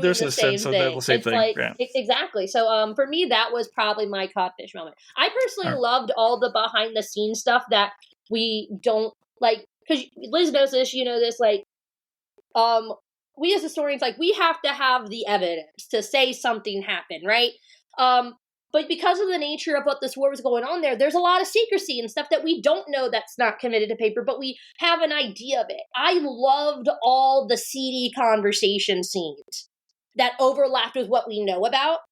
There's a sense of the same thing. Like, yeah. Exactly. So for me, that was probably my Codfish moment. I personally loved all the behind the scenes stuff that we don't like, because Liz knows this, you know this, like we as historians, like, we have to have the evidence to say something happened, right? But because of the nature of what this war was going on there's a lot of secrecy and stuff that we don't know that's not committed to paper, but we have an idea of it. I loved all the seedy conversation scenes that overlapped with what we know about.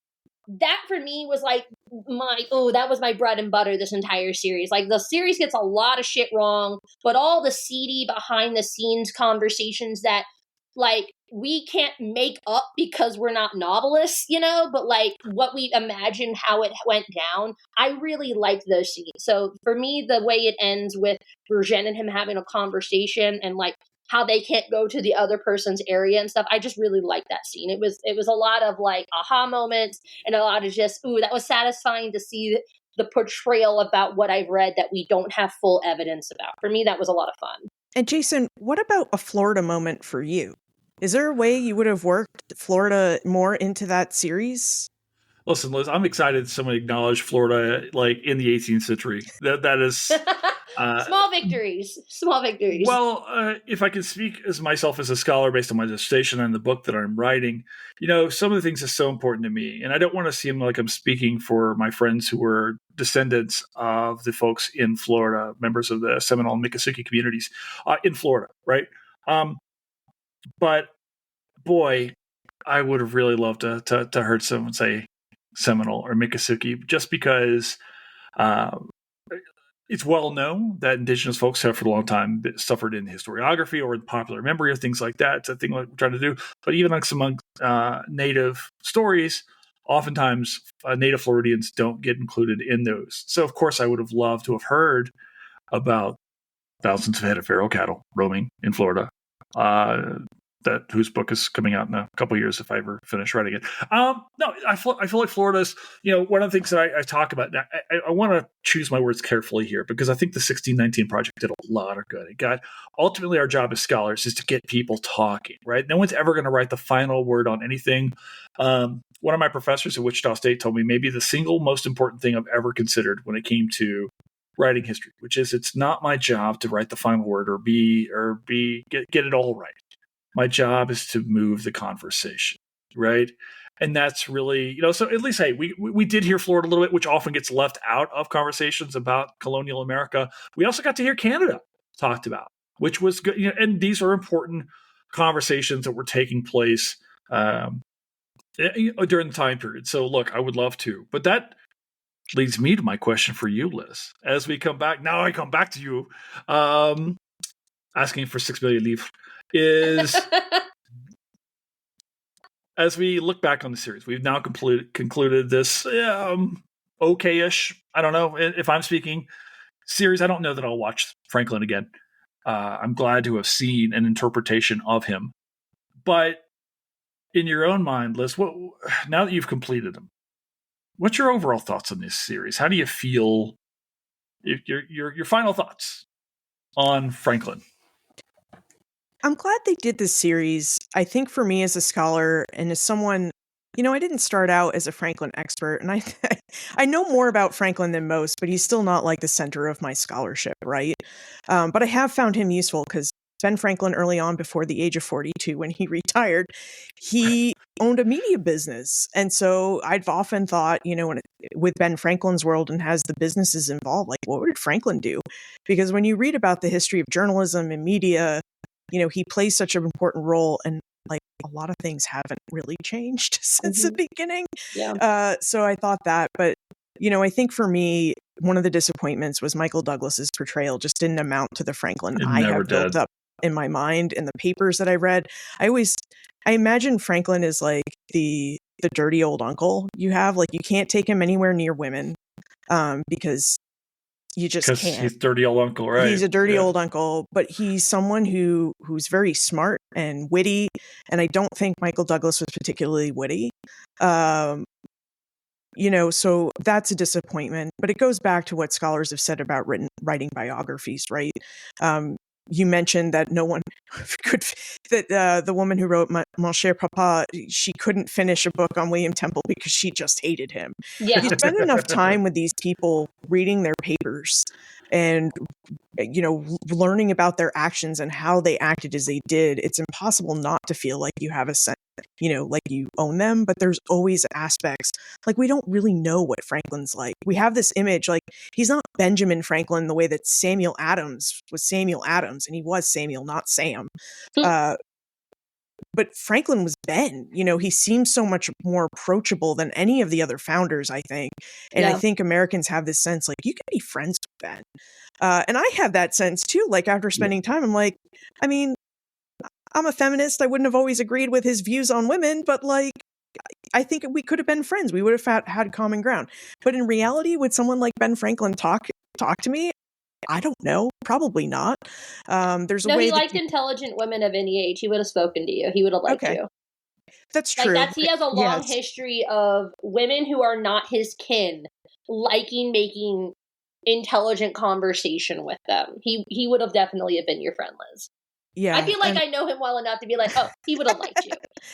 That for me was like that was my bread and butter this entire series. Like the series gets a lot of shit wrong, but all the seedy behind the scenes conversations that like we can't make up because we're not novelists, you know, but like what we imagined how it went down, I really liked those scenes. So for me, the way it ends with Virgin and him having a conversation and like how they can't go to the other person's area and stuff, I just really liked that scene. It was a lot of like aha moments and a lot of just, that was satisfying to see the portrayal about what I've read that we don't have full evidence about. For me, that was a lot of fun. And Jason, what about a Florida moment for you? Is there a way you would have worked Florida more into that series? Listen, Liz, I'm excited someone acknowledged Florida like in the 18th century. That is small victories. Well, if I can speak as myself as a scholar based on my dissertation and the book that I'm writing, you know, some of the things that's so important to me, and I don't want to seem like I'm speaking for my friends who were descendants of the folks in Florida, members of the Seminole and Miccosukee communities in Florida, right? But boy, I would have really loved to heard someone say Seminole or Miccosukee, just because it's well known that Indigenous folks have for a long time suffered in historiography or in popular memory or things like that. It's a thing like we're trying to do. But even among Native stories, oftentimes Native Floridians don't get included in those. So, of course, I would have loved to have heard about thousands of head of feral cattle roaming in Florida. Whose book is coming out in a couple of years if I ever finish writing it. No, I feel like Florida's, you know, one of the things that I talk about. Now, I want to choose my words carefully here because I think the 1619 Project did a lot of good. Ultimately, our job as scholars is to get people talking, right? No one's ever going to write the final word on anything. One of my professors at Wichita State told me maybe the single most important thing I've ever considered when it came to writing history, which is it's not my job to write the final word or get it all right. My job is to move the conversation, right? And that's really, you know, so at least, hey, we did hear Florida a little bit, which often gets left out of conversations about colonial America. We also got to hear Canada talked about, which was good. You know, and these are important conversations that were taking place during the time period. So look, I would love to, but that leads me to my question for you, Liz. As we come back, now I come back to you. asking for 6 million livres, is as we look back on the series, we've now concluded this okay-ish. I don't know if I'm speaking series. I don't know that I'll watch Franklin again. I'm glad to have seen an interpretation of him. But in your own mind, Liz, now that you've completed them, what's your overall thoughts on this series? How do you feel? Your final thoughts on Franklin? I'm glad they did this series. I think for me as a scholar and as someone, I didn't start out as a Franklin expert, and I know more about Franklin than most, but he's still not like the center of my scholarship, right? But I have found him useful because Ben Franklin, early on, before the age of 42, when he retired, he owned a media business. And so I've often thought, with Ben Franklin's world and has the businesses involved, like, what did Franklin do? Because when you read about the history of journalism and media, he plays such an important role, and like a lot of things haven't really changed since the beginning. Yeah. So I thought that, but I think for me, one of the disappointments was Michael Douglas's portrayal just didn't amount to the Franklin I have built up in my mind in the papers that I read. I imagine Franklin is like the dirty old uncle you have. Like, you can't take him anywhere near women because you just can't. He's dirty old uncle, right? He's a dirty old uncle, but he's someone who's very smart and witty. And I don't think Michael Douglas was particularly witty. So that's a disappointment. But it goes back to what scholars have said about writing biographies, right? You mentioned that no one could, that the woman who wrote Mon Cher Papa, she couldn't finish a book on William Temple because she just hated him. Yeah. You spend enough time with these people reading their papers and, learning about their actions and how they acted as they did. It's impossible not to feel like you have a sense, like you own them, but there's always aspects. Like, we don't really know what Franklin's like. We have this image, like, he's not Benjamin Franklin the way that Samuel Adams was Samuel Adams, and he was Samuel, not Sam. But Franklin was Ben. He seems so much more approachable than any of the other founders, I think. And I think Americans have this sense, like, you can be friends with Ben. And I have that sense, too. Like, after spending time, I'm like, I mean, I'm a feminist. I wouldn't have always agreed with his views on women, but, like, I think we could have been friends. We would have had common ground. But in reality, would someone like Ben Franklin talk to me? I don't know. Probably not. There's a way he liked intelligent women of any age. He would have spoken to you. He would have liked you. That's true. He has a long history of women who are not his kin making intelligent conversation with them. He would have definitely have been your friend, Liz. Yeah, I feel like I know him well enough to be like, oh, he would have liked you.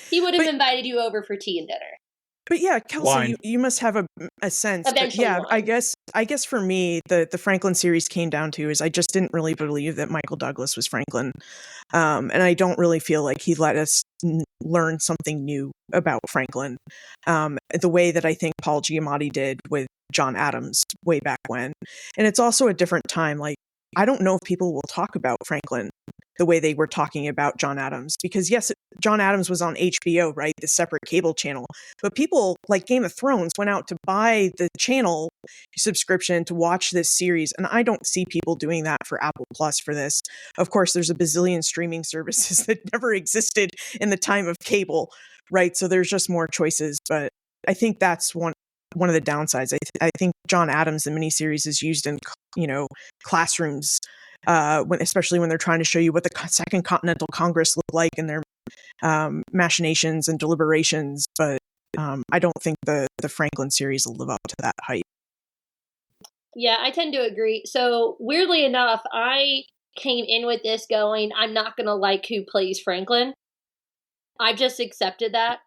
He would have invited you over for tea and dinner. But yeah, Kelsa, you must have a sense. Eventually, yeah, I guess for me, the Franklin series came down to is I just didn't really believe that Michael Douglas was Franklin, and I don't really feel like he let us learn something new about Franklin, the way that I think Paul Giamatti did with John Adams way back when. And it's also a different time. Like, I don't know if people will talk about Franklin the way they were talking about John Adams, because yes, John Adams was on HBO, right? The separate cable channel, but people like Game of Thrones went out to buy the channel subscription to watch this series. And I don't see people doing that for Apple Plus for this. Of course, there's a bazillion streaming services that never existed in the time of cable, right? So there's just more choices, but I think that's one of the downsides. I think John Adams, the miniseries, is used in, classrooms, especially when they're trying to show you what the Second Continental Congress looked like and their machinations and deliberations. But I don't think the Franklin series will live up to that hype. Yeah, I tend to agree. So weirdly enough, I came in with this going, I'm not going to like who plays Franklin. I just accepted that.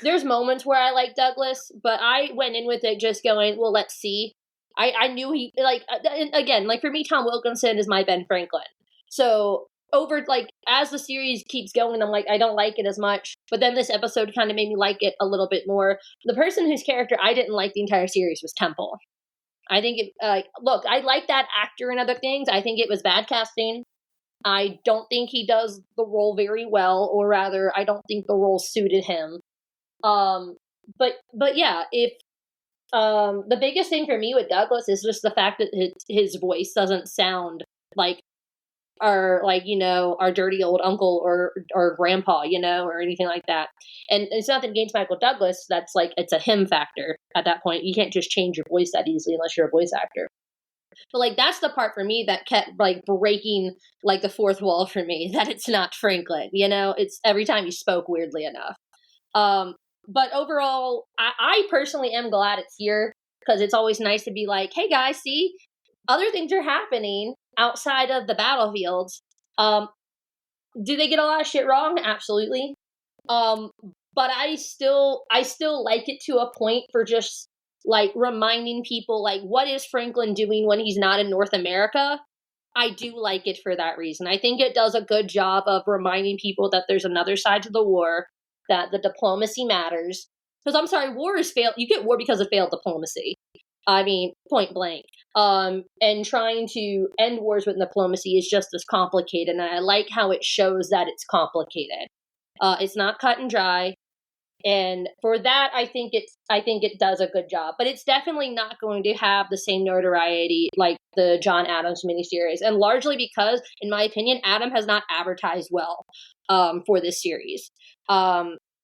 There's moments where I like Douglas, but I went in with it just going, well, let's see. I knew he, like, again, like for me, Tom Wilkinson is my Ben Franklin. So over, like, as the series keeps going, I'm like, I don't like it as much. But then this episode kind of made me like it a little bit more. The person whose character I didn't like the entire series was Temple. I think look, I like that actor and other things. I think it was bad casting. I don't think he does the role very well, or rather, I don't think the role suited him. But yeah, if the biggest thing for me with Douglas is just the fact that his voice doesn't sound like like, our dirty old uncle or grandpa, or anything like that. And it's nothing against Michael Douglas. That's like, it's a him factor at that point. You can't just change your voice that easily unless you're a voice actor. But like, that's the part for me that kept like breaking like the fourth wall for me, that it's not Franklin, it's every time he spoke weirdly enough. But overall, I personally am glad it's here, because it's always nice to be like, hey guys, see, other things are happening outside of the battlefields. Do they get a lot of shit wrong? Absolutely. But I still like it to a point for just like reminding people, like, what is Franklin doing when he's not in North America? I do like it for that reason. I think it does a good job of reminding people that there's another side to the war, that the diplomacy matters. Because I'm sorry, war is failed. You get war because of failed diplomacy. I mean, point blank. And trying to end wars with diplomacy is just as complicated. And I like how it shows that it's complicated. It's not cut and dry. And for that, I think it does a good job. But it's definitely not going to have the same notoriety like the John Adams miniseries. And largely because, in my opinion, Adam has not advertised well for this series.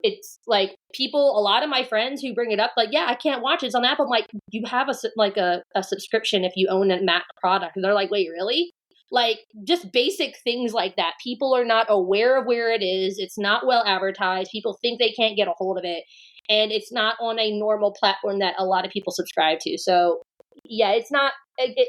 It's like a lot of my friends who bring it up, like, yeah, I can't watch it. It's on Apple. I'm like, you have a subscription if you own a Mac product. And they're like, wait, really? Like, just basic things like that. People are not aware of where it is. It's not well advertised. People think they can't get a hold of it. And it's not on a normal platform that a lot of people subscribe to. So, yeah, it's not,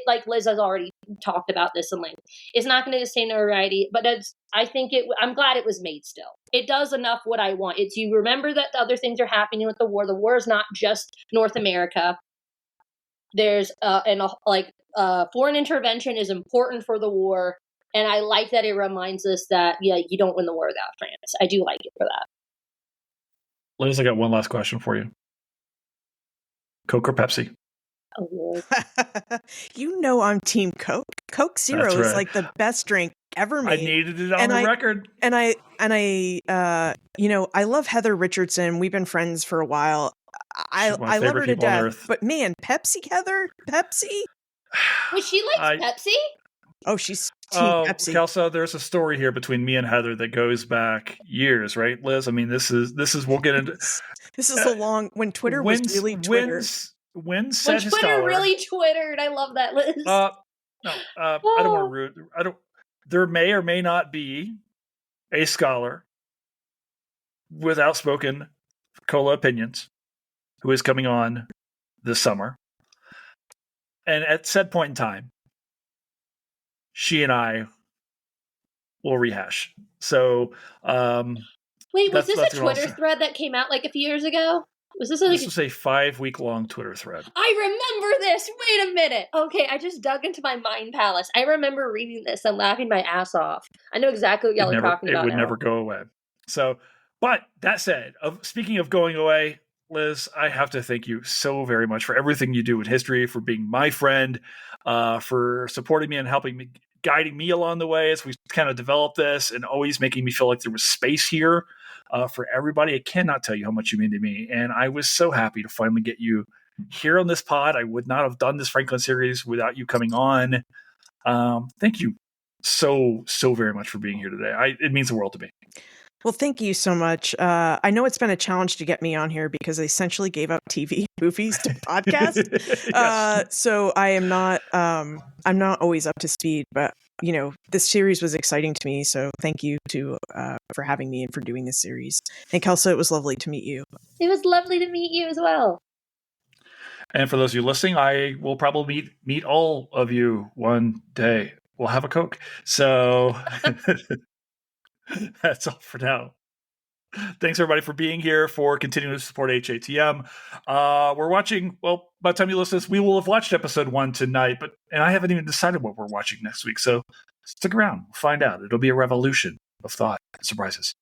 like Liz has already talked about this in length. It's not going to sustain notoriety, but I'm glad it was made still. It does enough what I want. It's, you remember that the other things are happening with the war. The war is not just North America. There's, foreign intervention is important for the war. And I like that it reminds us that, yeah, you don't win the war without France. I do like it for that. Liz, I got one last question for you. Coke or Pepsi? Oh, I'm Team Coke. Coke Zero is like the best drink ever made. I needed it on the record. And I love Heather Richardson. We've been friends for a while. I love her to death. But man, Pepsi, Heather? Pepsi? Wait, she likes Pepsi? Oh, she's Team Pepsi. Kelsa, there's a story here between me and Heather that goes back years, right, Liz? I mean, this is we'll get into. This is when Twitter was really Twitter. When Twitter really Twittered. I love that, Liz. I don't want to ruin. There may or may not be a scholar with outspoken cola opinions who is coming on this summer, and at said point in time, she and I will rehash. So, wait, was this a Twitter thread that came out like a few years ago? This was a 5-week-long Twitter thread. I remember this. Wait a minute. Okay, I just dug into my mind palace. I remember reading this and laughing my ass off. I know exactly what y'all are talking about. It would never go away. So, but that said, speaking of going away, Liz, I have to thank you so very much for everything you do with history, for being my friend, for supporting me and helping me, guiding me along the way as we kind of develop this, and always making me feel like there was space here for everybody. I cannot tell you how much you mean to me. And I was so happy to finally get you here on this pod. I would not have done this Franklin series without you coming on. Thank you so very much for being here today. It means the world to me. Well, thank you so much. I know it's been a challenge to get me on here because I essentially gave up TV movies to podcast. Yes. So I'm not always up to speed, but this series was exciting to me. So thank you for having me and for doing this series. And Kelsa, it was lovely to meet you. It was lovely to meet you as well. And for those of you listening, I will probably meet all of you one day. We'll have a Coke. So that's all for now. Thanks everybody for being here, for continuing to support HATM. We're watching, well, by the time you listen to this, we will have watched episode 1 tonight, and I haven't even decided what we're watching next week. So stick around. We'll find out. It'll be a revolution of thought and surprises.